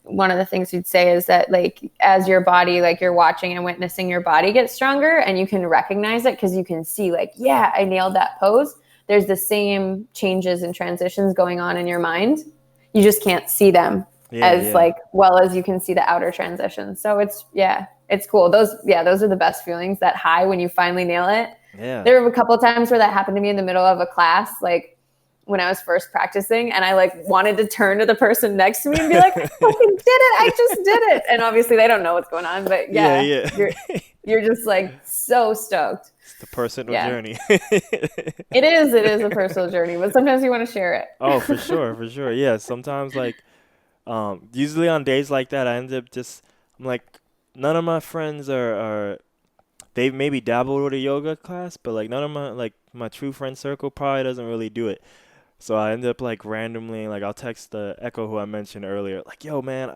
one of the things we'd say is that like as your body, like you're watching and witnessing your body get stronger, and you can recognize it because you can see like, yeah, I nailed that pose. There's the same changes and transitions going on in your mind. You just can't see them as like well as you can see the outer transitions. So it's cool. Those are the best feelings, that high when you finally nail it. Yeah. There were a couple of times where that happened to me in the middle of a class, like when I was first practicing, and I like wanted to turn to the person next to me and be like, I fucking did it. I just did it. And obviously they don't know what's going on, but Yeah. you're just like so stoked. It's the personal Yeah. journey. It is a personal journey, but sometimes you want to share it. Oh, for sure. Yeah, sometimes like usually on days like that I end up I'm like, none of my friends are they've maybe dabbled with a yoga class, but like none of my true friend circle probably doesn't really do it. So I end up like randomly, like I'll text the Echo who I mentioned earlier, like, yo man,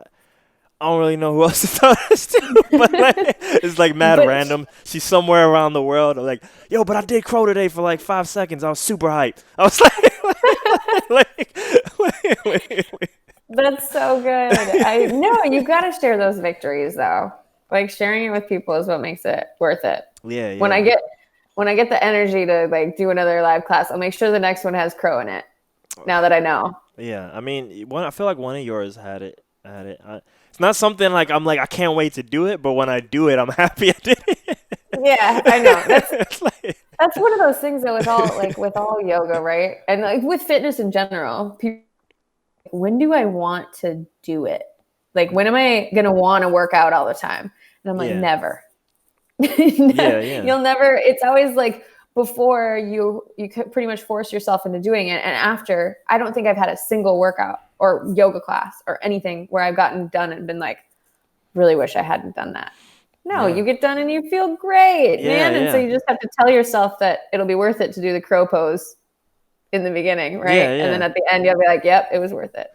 I don't really know who else to tell this to, but like, it's like mad But- random. She's somewhere around the world. I'm like, yo, but I did crow today for like 5 seconds. I was super hyped. I was like, That's so good. I know you got to share those victories though. Like sharing it with people is what makes it worth it. yeah. When I get the energy to like do another live class, I'll make sure the next one has crow in it. Now that I know. Yeah, I mean, I feel like one of yours had it. It's not something like I'm like I can't wait to do it, but when I do it, I'm happy I did it. Yeah, I know. It's like, That's one of those things that with all yoga, right? And like with fitness in general, people, when do I want to do it? Like when am I gonna want to work out all the time? And I'm like, Yeah. never. Yeah. You'll never. It's always like before you could pretty much force yourself into doing it, and after, I don't think I've had a single workout or yoga class or anything where I've gotten done and been like, really wish I hadn't done that. No, Yeah. you get done and you feel great, Yeah, man. And so yeah. you just have to tell yourself that it'll be worth it to do the crow pose in the beginning, right? Yeah, And then yeah. at the end, you'll be like, yep, it was worth it.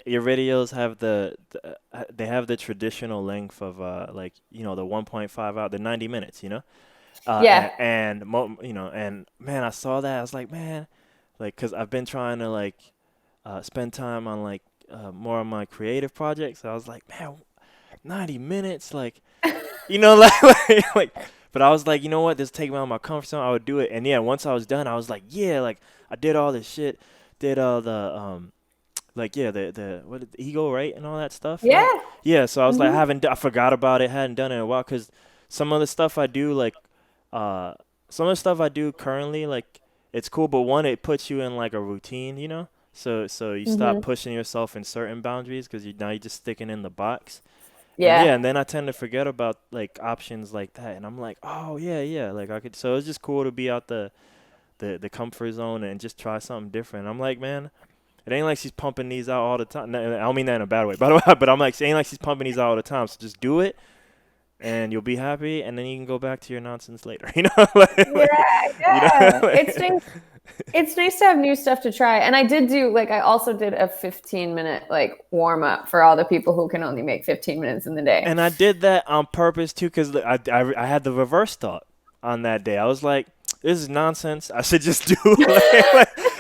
Your videos have they have the traditional length of like the 1.5 hour, the 90 minutes, Yeah. and and man, I saw that, I was like, man, like, because I've been trying to like spend time on like more of my creative projects. I was like, man, 90 minutes, like, like, but I was like, you know what, just take me out of my comfort zone. I would do it, and yeah, once I was done, I was like, yeah, like I did all this shit, did all the like, yeah, the what, the ego, right, and all that stuff. Yeah. Right? Yeah. So I was like, I forgot about it, hadn't done it in a while, because some of the stuff I do, like, some of the stuff I do currently, like, it's cool, but one, it puts you in like a routine, So you stop pushing yourself in certain boundaries because now you're just sticking in the box. Yeah. And then I tend to forget about like options like that, and I'm like, oh yeah, like I could. So it's just cool to be out the comfort zone and just try something different. I'm like, man, it ain't like she's pumping these out all the time. No, I don't mean that in a bad way, by the way. But I'm like, it ain't like she's pumping these out all the time. So just do it, and you'll be happy, and then you can go back to your nonsense later. Yeah. It's nice to have new stuff to try. And I also did a 15-minute like warm up for all the people who can only make 15 minutes in the day. And I did that on purpose too, because I had the reverse thought on that day. I was like, this is nonsense. I should just do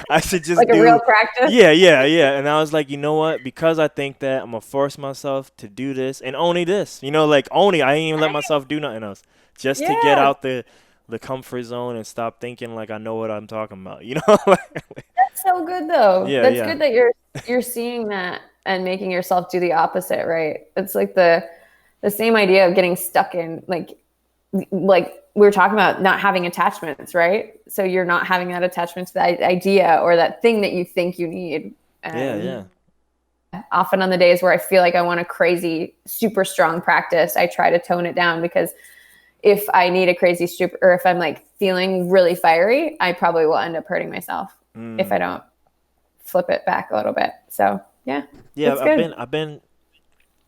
I should just like do a real practice. Yeah. And I was like, you know what? Because I think that, I'm gonna force myself to do this and only this. Like only I ain't even let myself do nothing else. Just to get out the the comfort zone and stop thinking like I know what I'm talking about. You know? That's so good though. Yeah, That's yeah, good that you're seeing that and making yourself do the opposite, right? It's like the same idea of getting stuck in like we were talking about not having attachments, right? So you're not having that attachment to that idea or that thing that you think you need. yeah, And yeah. often on the days where I feel like I want a crazy, super strong practice, I try to tone it down because if I need a crazy super, or if I'm like feeling really fiery, I probably will end up hurting myself if I don't flip it back a little bit. So yeah, Yeah, it's good. I've been.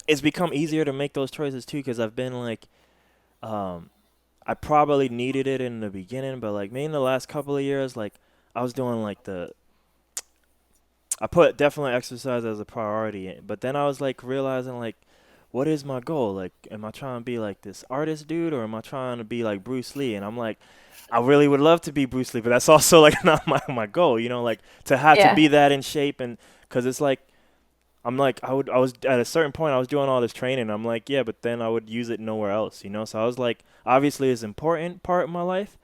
It's become easier to make those choices too because I've been like, I probably needed it in the beginning, but like maybe in the last couple of years, like I was doing like I put definitely exercise as a priority, but then I was like realizing like, what is my goal? Like, am I trying to be like this artist dude, or am I trying to be like Bruce Lee? And I'm like, I really would love to be Bruce Lee, but that's also like not my goal, you know, like to have to Yeah. be that in shape, and because it's like I'm like I was at a certain point I was doing all this training. I'm like, yeah, but then I would use it nowhere else, you know. So I was like, obviously it's an important part of my life,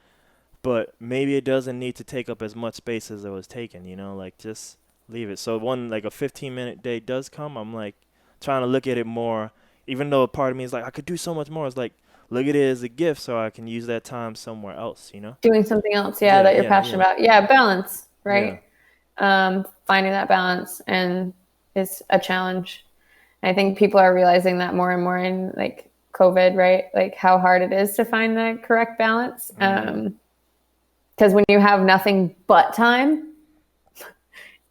but maybe it doesn't need to take up as much space as it was taking, you know, like just leave it. So when like a 15-minute day does come, I'm like trying to look at it more, even though a part of me is like I could do so much more. It's like look at it as a gift so I can use that time somewhere else, you know. Doing something else, yeah, Yeah, that you're yeah, passionate yeah, about. Yeah, balance, yeah. right? Finding that balance and is a challenge. I think people are realizing that more and more in like COVID, right? Like how hard it is to find the correct balance. Because when you have nothing but time,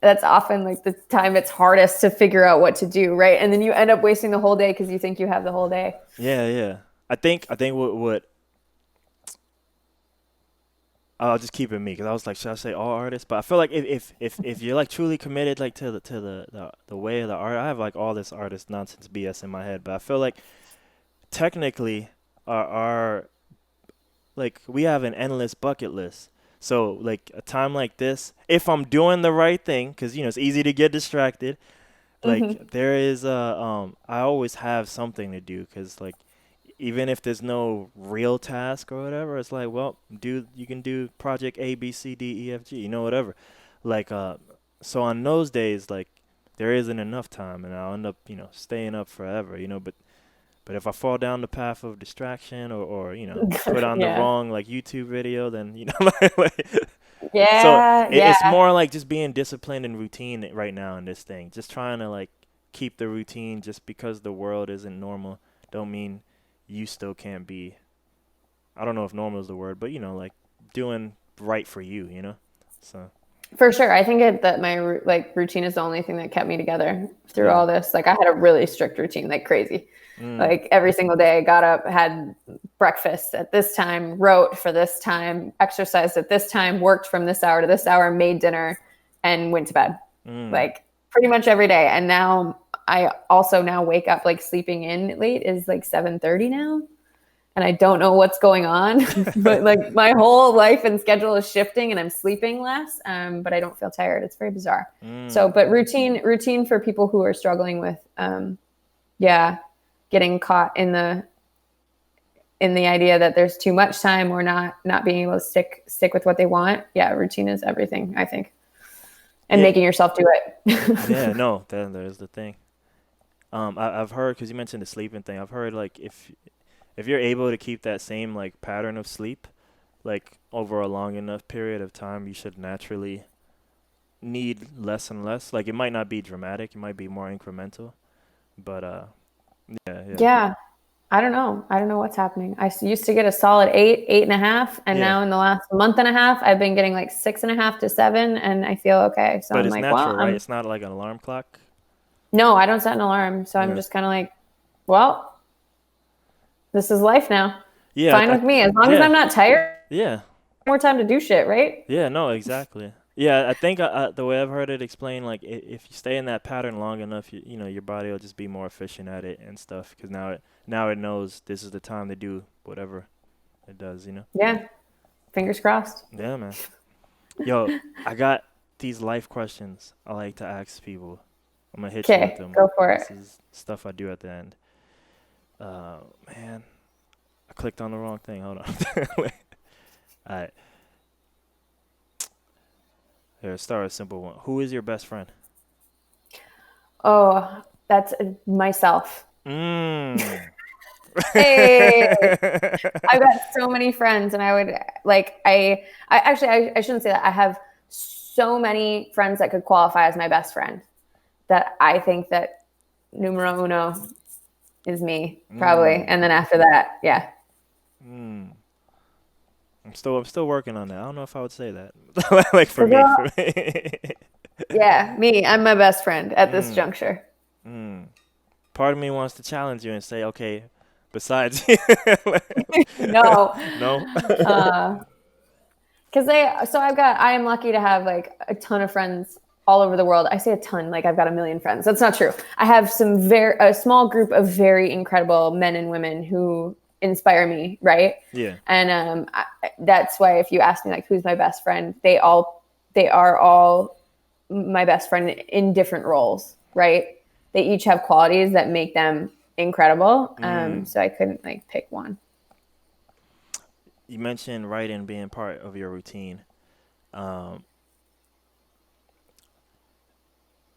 that's often like the time it's hardest to figure out what to do, right? And then you end up wasting the whole day because you think you have the whole day. Yeah, yeah. I think what I'll just keep it me because I was like, should I say all artists? But I feel like if you're like truly committed like to the way of the art, I have like all this artist nonsense BS in my head, but I feel like technically our like we have an endless bucket list. So like a time like this, if I'm doing the right thing, because you know it's easy to get distracted. Like there is I always have something to do because like even if there's no real task or whatever, it's like, well, you can do project A, B, C, D, E, F, G, you know, whatever. Like, so on those days, like, there isn't enough time, and I'll end up, you know, staying up forever, you know. But if I fall down the path of distraction or you know, put on the Yeah. wrong like YouTube video, then you know, so Yeah. it's Yeah. more like just being disciplined and routine right now in this thing. Just trying to like keep the routine. Just because the world isn't normal, don't mean you still can't be. I don't know if normal is the word, but you know, like doing right for you. You know, so For sure. I think that my like routine is the only thing that kept me together through yeah. all this. Like I had a really strict routine, like crazy. Like every single day I got up, had breakfast at this time, wrote for this time, exercised at this time, worked from this hour to this hour, made dinner, and went to bed. Like pretty much every day. And now I also now wake up like sleeping in late is like 7:30 now. And I don't know what's going on, but like my whole life and schedule is shifting and I'm sleeping less, but I don't feel tired. It's very bizarre. So, but routine for people who are struggling with, yeah, getting caught in the idea that there's too much time or not being able to stick with what they want. Yeah, routine is everything, I think, and Yeah. making yourself do it. Yeah, no, there's the thing. I've heard because you mentioned the sleeping thing. I've heard like if you're able to keep that same like pattern of sleep, like over a long enough period of time, you should naturally need less and less. Like it might not be dramatic, it might be more incremental, but yeah, yeah, Yeah. I don't know. I don't know what's happening. Used to get a solid 8.5, and yeah. now in the last month and a half, I've been getting like 6.5 to 7, and I feel okay. So But I'm it's like, well, natural, right? It's not like an alarm clock. no, I don't set an alarm. So I'm Yeah, just kind of like, well, this is life now. yeah, Fine with me. As long as yeah, I'm not tired, yeah. more time to do shit, right? Yeah, no, exactly. Yeah, I think the way I've heard it explained, like if you stay in that pattern long enough, you know, your body will just be more efficient at it and stuff. Because now it knows this is the time to do whatever it does. You know. Yeah. Fingers crossed. Yeah, man. Yo, I got these life questions I like to ask people. I'm gonna hit you with Okay, them. go for it. This is stuff I do at the end. Man, I clicked on the wrong thing. Hold on. Wait. All right. Here, start with a simple one. Who is your best friend? Oh, that's myself. Mm. Hey, I've got so many friends, and I would like I actually I shouldn't say that. I have so many friends that could qualify as my best friend that I think that numero uno is me probably, and then after that, yeah. I'm still working on that. I don't know if I would say that. Like for So me, girl, for me. yeah, me. I'm my best friend at this juncture. Part of me wants to challenge you and say, okay, besides you. No, No? because I am lucky to have like a ton of friends all over the world. I say a ton, like I've got a million friends. That's not true. I have a small group of very incredible men and women who inspire me, right? Yeah. And that's why if you ask me like who's my best friend, they are all my best friend in different roles, right? They each have qualities that make them incredible. So I couldn't like pick one. You mentioned writing being part of your routine.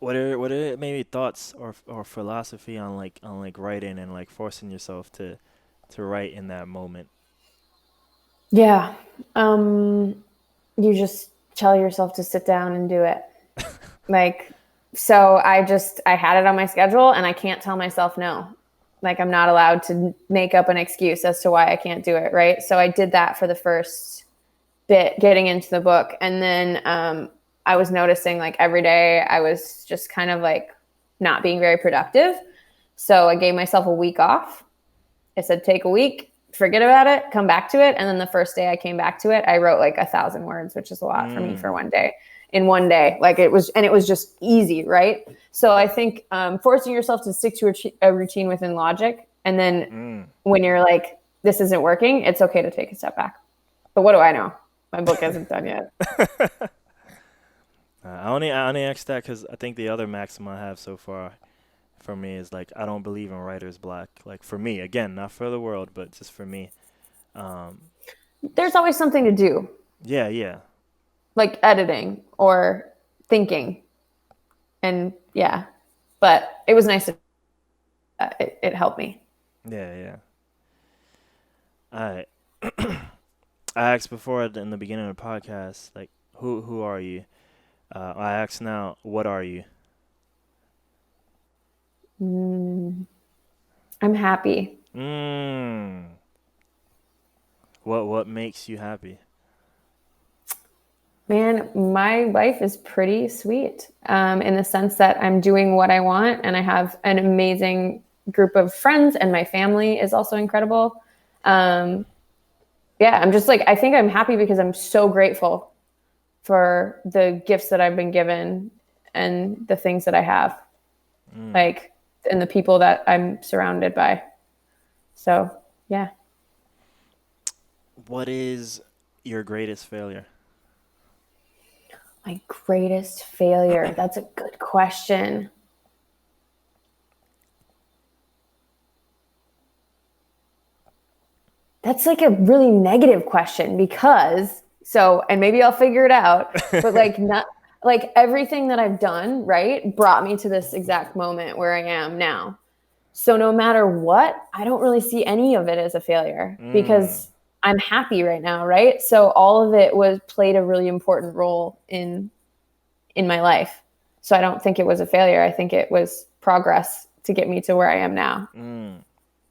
What are maybe thoughts or philosophy on like writing and like forcing yourself to write in that moment? Yeah. You just tell yourself to sit down and do it. Like, so I had it on my schedule and I can't tell myself no. Like, I'm not allowed to make up an excuse as to why I can't do it. Right. So I did that for the first bit getting into the book. And then I was noticing like every day I was just kind of like not being very productive. So I gave myself a week off. I said, take a week, forget about it, come back to it. And then the first day I came back to it, I wrote like 1,000 words, which is a lot for me for one day. In one day, like it was just easy, right? So I think forcing yourself to stick to a routine within logic, and then when you're like, this isn't working, it's okay to take a step back. But what do I know? My book isn't done yet. I only asked that because I think the other maxim I have so far for me is like I don't believe in writer's block. Like for me, again, not for the world, but just for me. There's always something to do, Yeah. like editing or thinking, and yeah. But it was nice to it helped me. Yeah. All right. I asked before in the beginning of the podcast, like, who are you? I ask now, what are you? I'm happy. What makes you happy? Man, my life is pretty sweet in the sense that I'm doing what I want and I have an amazing group of friends and my family is also incredible. Yeah, I'm just like, I think I'm happy because I'm so grateful for the gifts that I've been given and the things that I have, like, and the people that I'm surrounded by. So, yeah. What is your greatest failure? My greatest failure. That's a good question. That's like a really negative question because and maybe I'll figure it out, but like not like everything that I've done, right, brought me to this exact moment where I am now. So no matter what, I don't really see any of it as a failure because I'm happy right now, right? So all of it played a really important role in my life. So I don't think it was a failure. I think it was progress to get me to where I am now.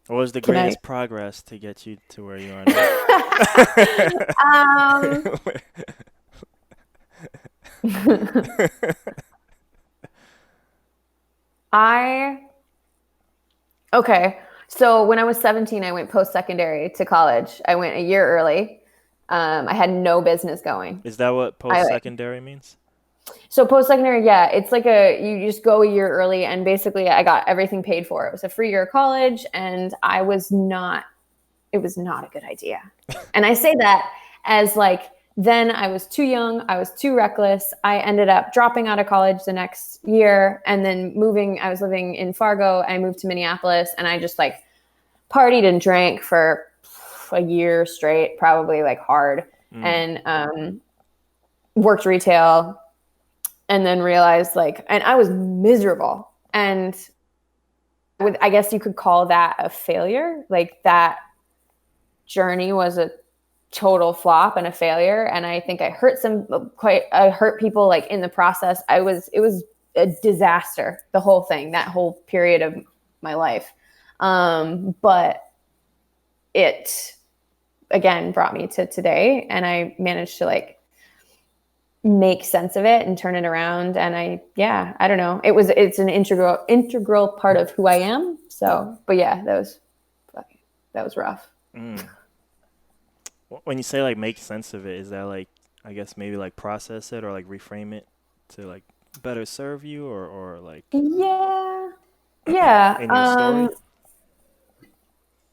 What was the Can greatest progress to get you to where you are now? Okay. So when I was 17, I went post-secondary to college. I went a year early. I had no business going. Is that what post-secondary means? So post-secondary, yeah, it's like you just go a year early and basically I got everything paid for. It was a free year of college and it was not a good idea. And I say that as like, then I was too young. I was too reckless. I ended up dropping out of college the next year and then I was living in Fargo. I moved to Minneapolis and I just like partied and drank for a year straight, probably like hard. and worked retail, and then realized and I was miserable. And I guess you could call that a failure. Like that journey was a total flop and a failure. And I think I hurt people like in the process. It was a disaster, the whole thing, that whole period of my life. But it again brought me to today, and I managed to make sense of it and turn it around. And I don't know. It's an integral part of who I am. So, but yeah, that was rough. When you say make sense of it, is that I guess maybe process it or reframe it to better serve you or yeah in your story?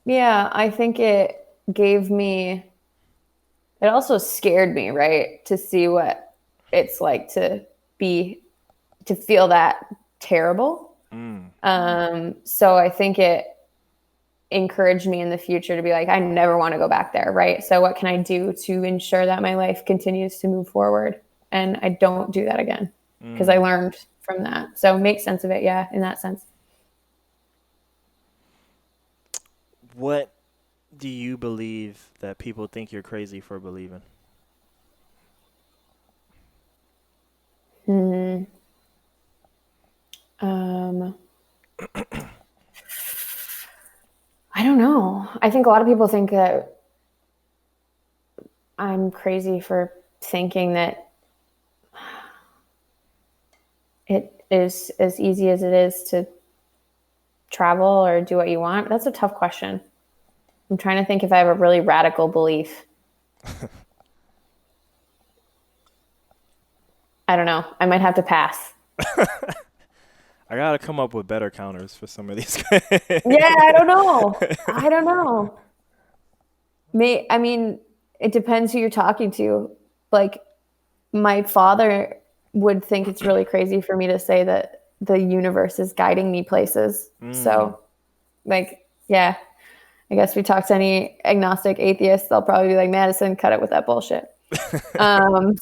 Yeah, I think it also scared me, right, to see what it's like to feel that terrible. So I think it encouraged me in the future to be I never want to go back there, right? So what can I do to ensure that my life continues to move forward and I don't do that again? Because I learned from that. So make sense of it, yeah, in that sense. What do you believe that people think you're crazy for believing? I don't know. I think a lot of people think that I'm crazy for thinking that it is as easy as it is to travel or do what you want. That's a tough question. I'm trying to think if I have a really radical belief. I don't know. I might have to pass. I gotta come up with better counters for some of these. Yeah, I don't know. I mean, it depends who you're talking to. My father would think it's really crazy for me to say that the universe is guiding me places. So, yeah, I guess we talk to any agnostic atheist, they'll probably be like, Madison, cut it with that bullshit.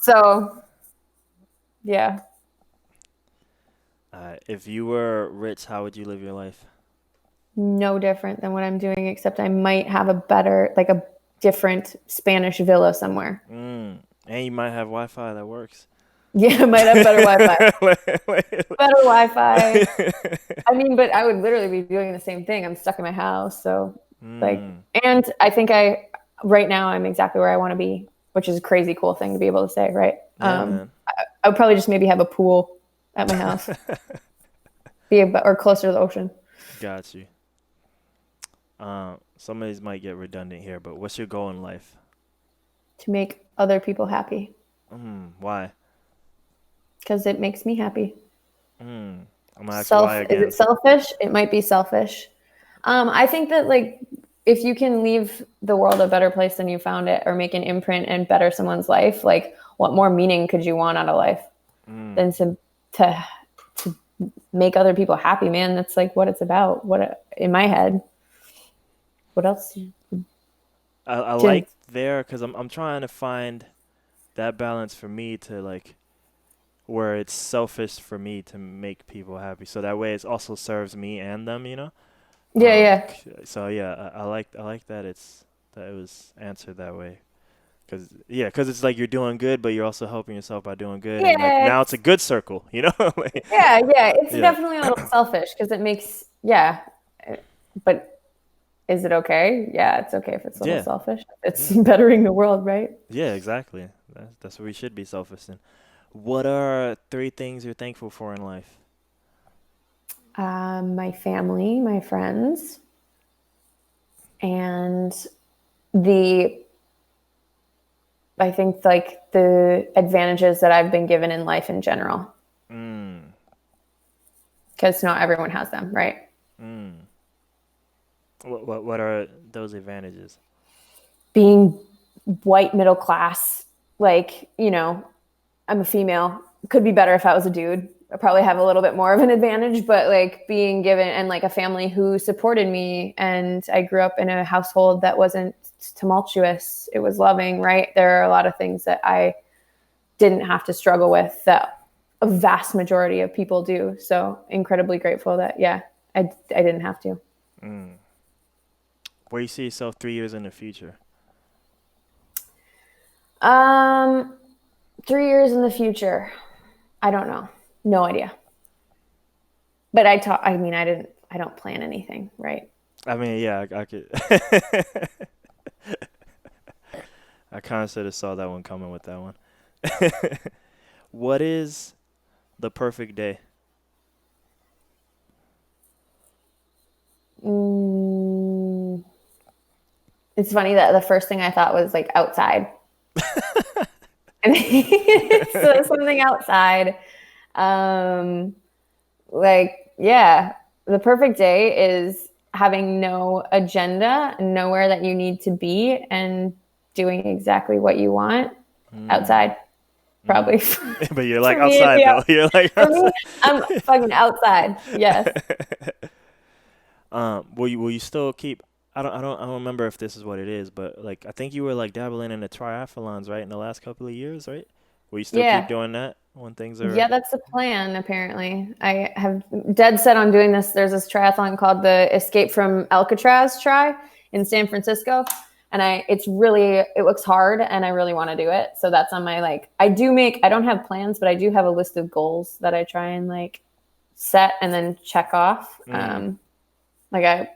So, yeah. If you were rich, how would you live your life? No different than what I'm doing, except I might have a different Spanish villa somewhere. And you might have Wi-Fi that works. Yeah, I might have better Wi-Fi. I mean, but I would literally be doing the same thing. I'm stuck in my house. So and I think right now I'm exactly where I want to be, which is a crazy cool thing to be able to say, right? Yeah, I would probably just maybe have a pool at my house, or closer to the ocean. Got you. Some of these might get redundant here, but what's your goal in life? To make other people happy. Why? Because it makes me happy. I'm gonna ask you why again. Is it selfish? It might be selfish. I think that if you can leave the world a better place than you found it, or make an imprint and better someone's life, what more meaning could you want out of life than to make other people happy, man? That's what it's about. In my head. What else? I like there because I'm trying to find that balance for me to where it's selfish for me to make people happy, so that way it also serves me and them, you know. Yeah. So yeah, I like that it was answered that way, because it's you're doing good, but you're also helping yourself by doing good, and now it's a good circle, you know. It's definitely a little selfish because it makes but is it okay? Yeah, it's okay if it's a little selfish. It's bettering the world, right? Yeah, exactly. That's what we should be selfish in. What are 3 things you're thankful for in life? My family, my friends, and I think the advantages that I've been given in life in general. Because not everyone has them, right? What are those advantages? Being white middle class, I'm a female. Could be better if I was a dude. probably have a little bit more of an advantage, but like being given and like a family who supported me, and I grew up in a household that wasn't tumultuous. It was loving, right? There are a lot of things that I didn't have to struggle with that a vast majority of people do. So incredibly grateful that, yeah, I didn't have to. Where you see yourself 3 years in the future? 3 years in the future, I don't know. No idea. But I don't plan anything, right? I mean, yeah, I could. I kind of should have saw that one coming with that one. What is the perfect day? It's funny that the first thing I thought was like outside. And so something outside. Like, yeah, the perfect day is having no agenda, nowhere that you need to be, and doing exactly what you want outside. Probably. But you're like For me, outside yeah. though. You're like For me, outside. I'm fucking outside. Yes. Will you still keep? I don't remember if this is what it is, but like I think you were like dabbling in the triathlons, right, in the last couple of years, right? Will you still keep Yeah. doing that when things are? Yeah, that's the plan, apparently. I have dead set on doing this. There's this triathlon called the Escape from Alcatraz Tri in San Francisco. And it looks hard, and I really want to do it. So that's on my, like, I don't have plans, but I do have a list of goals that I try and like set and then check off. Like I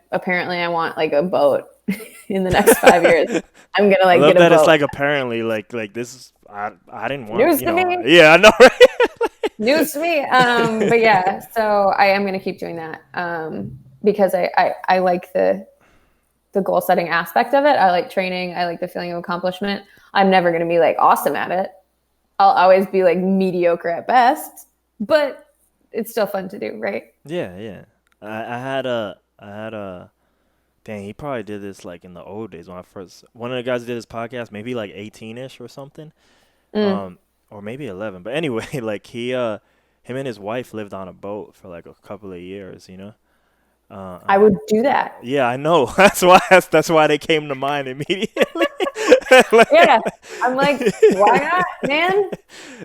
want like a boat in the next 5 years. I'm going to I like love get a that boat. it's like apparently like this is I didn't want News you to know me. yeah I know right. News to me. But yeah, so I am going to keep doing that because I like the goal setting aspect of it. I like training. I like the feeling of accomplishment. I'm never going to be like awesome at it. I'll always be like mediocre at best, but it's still fun to do, right? Yeah. I had a dang, he probably did this like in the old days when one of the guys did his podcast, maybe like 18ish or something. Or maybe 11. But anyway, like him and his wife lived on a boat for like a couple of years, you know? I would do that. Yeah, I know. That's why they came to mind immediately. Yeah. I'm like, why not, man?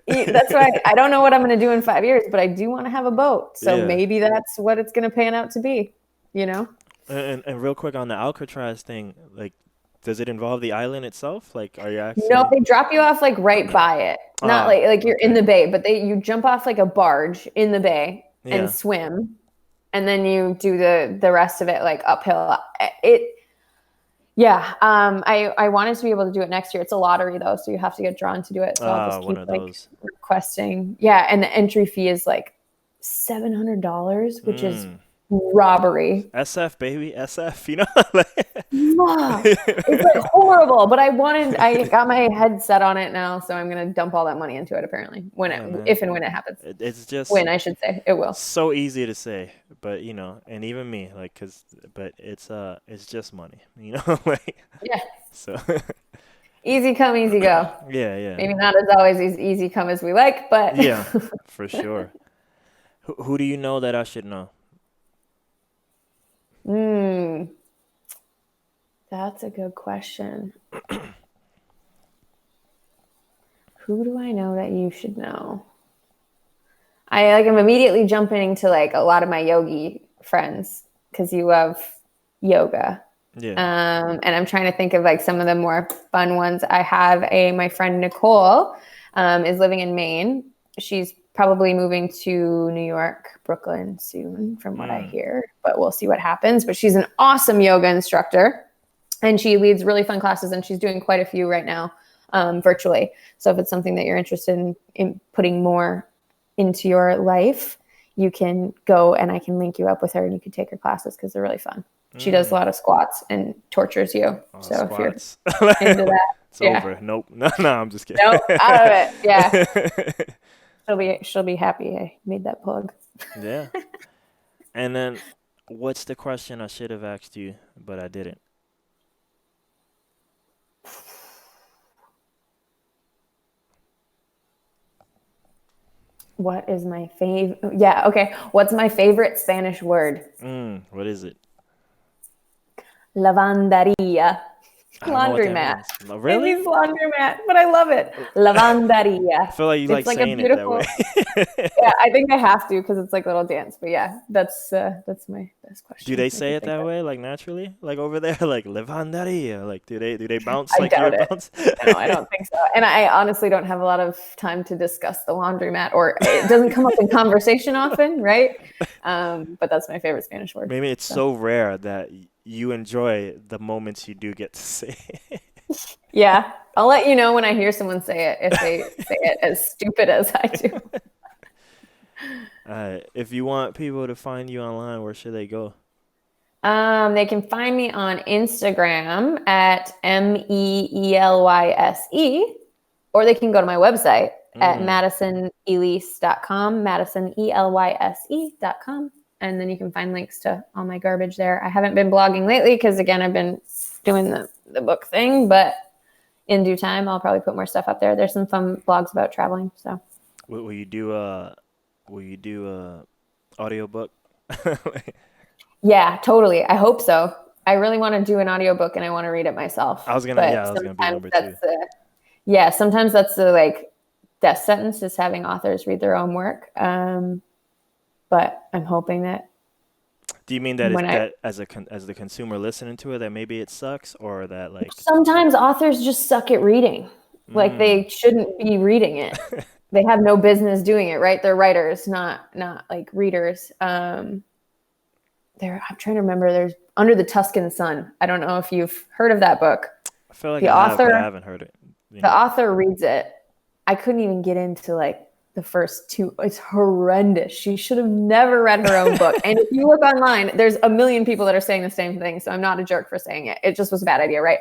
That's why I don't know what I'm going to do in 5 years, but I do want to have a boat. So Yeah. maybe that's what it's going to pan out to be, you know? And real quick on the Alcatraz thing, like, does it involve the island itself? Like, are you actually? No, they drop you off like right by it. Not like you're in the bay, but you jump off like a barge in the bay and swim, and then you do the rest of it like uphill. I wanted to be able to do it next year. It's a lottery though, so you have to get drawn to do it. So I'll just one keep of like those. requesting. Yeah, and the entry fee is like $700, which is robbery. SF baby, SF, you know? It's like horrible, but I got my head set on it now, so I'm gonna dump all that money into it apparently if and when it happens. It's just when I should say it will. so easy to say, but you know, and even me, like, but it's just money, you know, like Yeah. so. Easy come, easy go. Yeah. Maybe not as always as easy come as we like, but Yeah, for sure. Who do you know that I should know? That's a good question. Who do I know that you should know? I'm immediately jumping to like a lot of my yogi friends because you love yoga. Yeah. And I'm trying to think of like some of the more fun ones. I have my friend Nicole is living in Maine. She's probably moving to New York, Brooklyn soon, from what I hear, but we'll see what happens. But she's an awesome yoga instructor, and she leads really fun classes, and she's doing quite a few right now virtually. So if it's something that you're interested in putting more into your life, you can go and I can link you up with her and you can take her classes because they're really fun. She does a lot of squats and tortures you. So squats. If you're into that, It's over. Nope. No, I'm just kidding. Nope, out of it. Yeah. She'll be happy I made that plug. Yeah. And then what's the question I should have asked you, but I didn't? What is my favorite? Yeah, okay. What's my favorite Spanish word? What is it? Lavanderia. I don't know what that Laundromat. means. It Really? means laundromat, but I love it. I Lavanderia. feel like you like It's like a saying it that beautiful. way. Yeah, I think I have to because it's like a little dance. But yeah, that's my best question. Do they I say could it think that of. way, like naturally, like over there, like levandaria? Like, do they bounce I like you're doubt it. bounce? No, I don't think so. And I honestly don't have a lot of time to discuss the laundromat, or it doesn't come up in conversation often, right? But that's my favorite Spanish word. Maybe it's so rare that you enjoy the moments you do get to say it. Yeah, I'll let you know when I hear someone say it if they say it as stupid as I do. If you want people to find you online, where should they go? They can find me on Instagram at MEELYSE, or they can go to my website at MadisonElyse.com, MadisonElyse.com, and then you can find links to all my garbage there. I haven't been blogging lately because, again, I've been doing the book thing, but in due time, I'll probably put more stuff up there. There's some fun blogs about traveling. So, Will you do a audiobook? yeah, totally. I hope so. I really want to do an audiobook and I want to read it myself. I was gonna be number two. Sometimes that's the like death sentence is having authors read their own work. But I'm hoping that. Do you mean that as the consumer listening to it, that maybe it sucks, or that like Sometimes authors just suck at reading. Like they shouldn't be reading it. They have no business doing it, right? They're writers, not like readers. I'm trying to remember. There's Under the Tuscan Sun. I don't know if you've heard of that book. I feel like The I have, but author- I haven't heard it. The author reads it. I couldn't even get into like the first two. It's horrendous. She should have never read her own book. And if you look online, there's a million people that are saying the same thing. So I'm not a jerk for saying it. It just was a bad idea, right?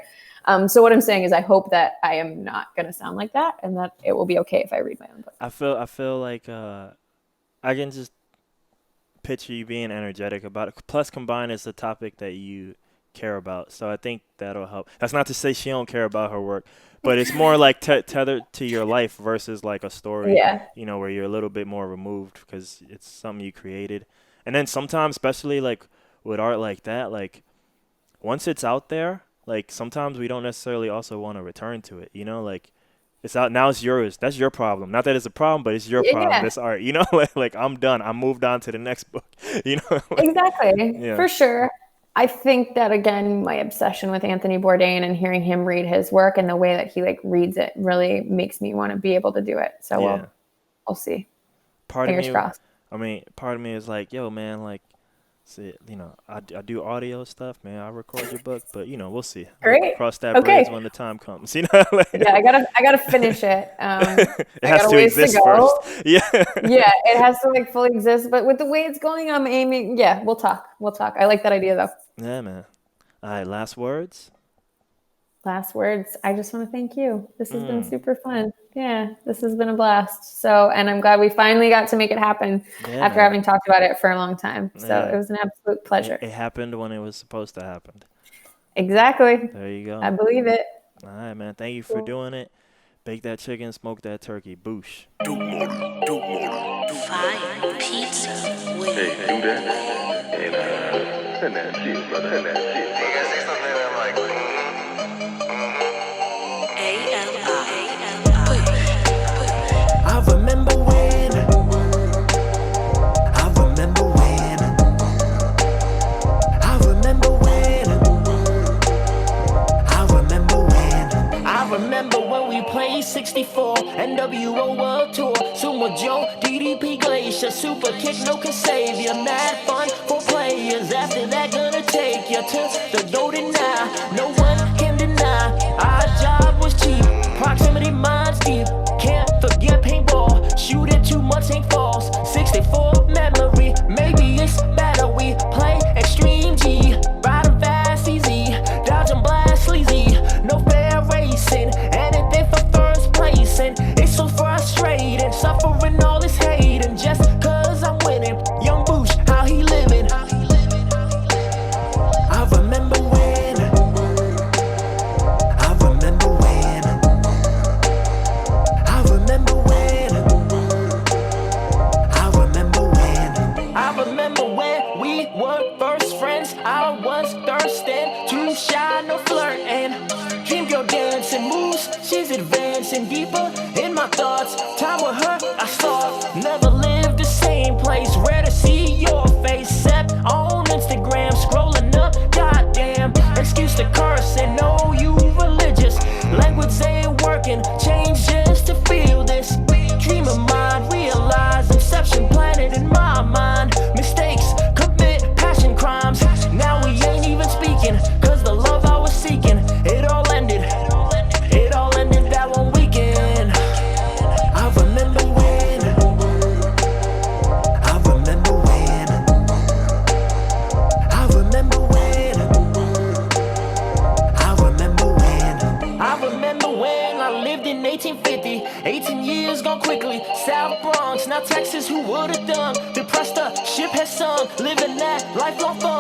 So what I'm saying is I hope that I am not going to sound like that and that it will be okay if I read my own book. I feel like I can just picture you being energetic about it. Plus, combined is the topic that you care about. So I think that'll help. That's not to say she don't care about her work, but it's more like tethered to your life versus like a story, where you're a little bit more removed because it's something you created. And then sometimes, especially like with art like that, like once it's out there, like sometimes we don't necessarily also want to return to it, like it's out now, it's yours. That's your problem. Not that it's a problem, but it's your problem. This art, like I'm done. I moved on to the next book, Exactly. Yeah. For sure. I think that, again, my obsession with Anthony Bourdain and hearing him read his work and the way that he like reads it really makes me want to be able to do it. So we'll see. Fingers crossed. I mean, part of me is like, yo, man, like, see, I do audio stuff, man. I record your book, but we'll see. Great. We'll cross that bridge when the time comes. Yeah, I gotta finish it. It I has got a to ways exist to go. first. Yeah. Yeah, it has to like fully exist. But with the way it's going, I'm aiming. Yeah, we'll talk. I like that idea though. Yeah, man. All right, last words. Last words. I just want to thank you. This has been super fun. Yeah, this has been a blast. So, and I'm glad we finally got to make it happen after having talked about it for a long time. So it was an absolute pleasure. It happened when it was supposed to happen. Exactly. There you go. I believe it. All right, man. Thank you for doing it. Bake that chicken, smoke that turkey. Boosh. Fire pizza with Hey, do that. And that's it, brother. And that's it, brother. aLrboosh. I remember when. I remember when. I remember when. I remember when. I remember when we played 64 NWO World Tour. Sumo Joe, DDP Glacier, Super Kick, no can save you. Mad fun for players. After that, gonna take you to the loading now. No one can deny our job was cheap. Proximity minds deep. Can't forget paintball. Shooting too much ain't false. 64 memory. Maybe it's better we play Extreme G. Riding fast, easy. Dodging blast, sleazy. No fair racing. Anything for first place. And it's so frustrating. Suffering all this hate. And just cause I'm winning. Young Boosh, how he living? I remember when. was thirsting, too shy, no flirting. Dream girl dancing moves, she's advancing deeper in my thoughts. Time with her, I start. Never lived the same place. Rare to see your face, except on Instagram, scrolling up. Goddamn, excuse to curse and know you religious. Language ain't working, change just to feel this. Dream of mine, realize inception planted in my mind. Mistakes, commit passion crimes. Now we ain't even speaking, cause the love I was seeking, it all ended that one weekend. I remember when, I remember when, I remember when, I remember when, I remember when I lived in 1850. 18 years gone quickly. South Bronx, now Texas, who would've done? Depressed, the ship has sunk. Living that lifelong fun.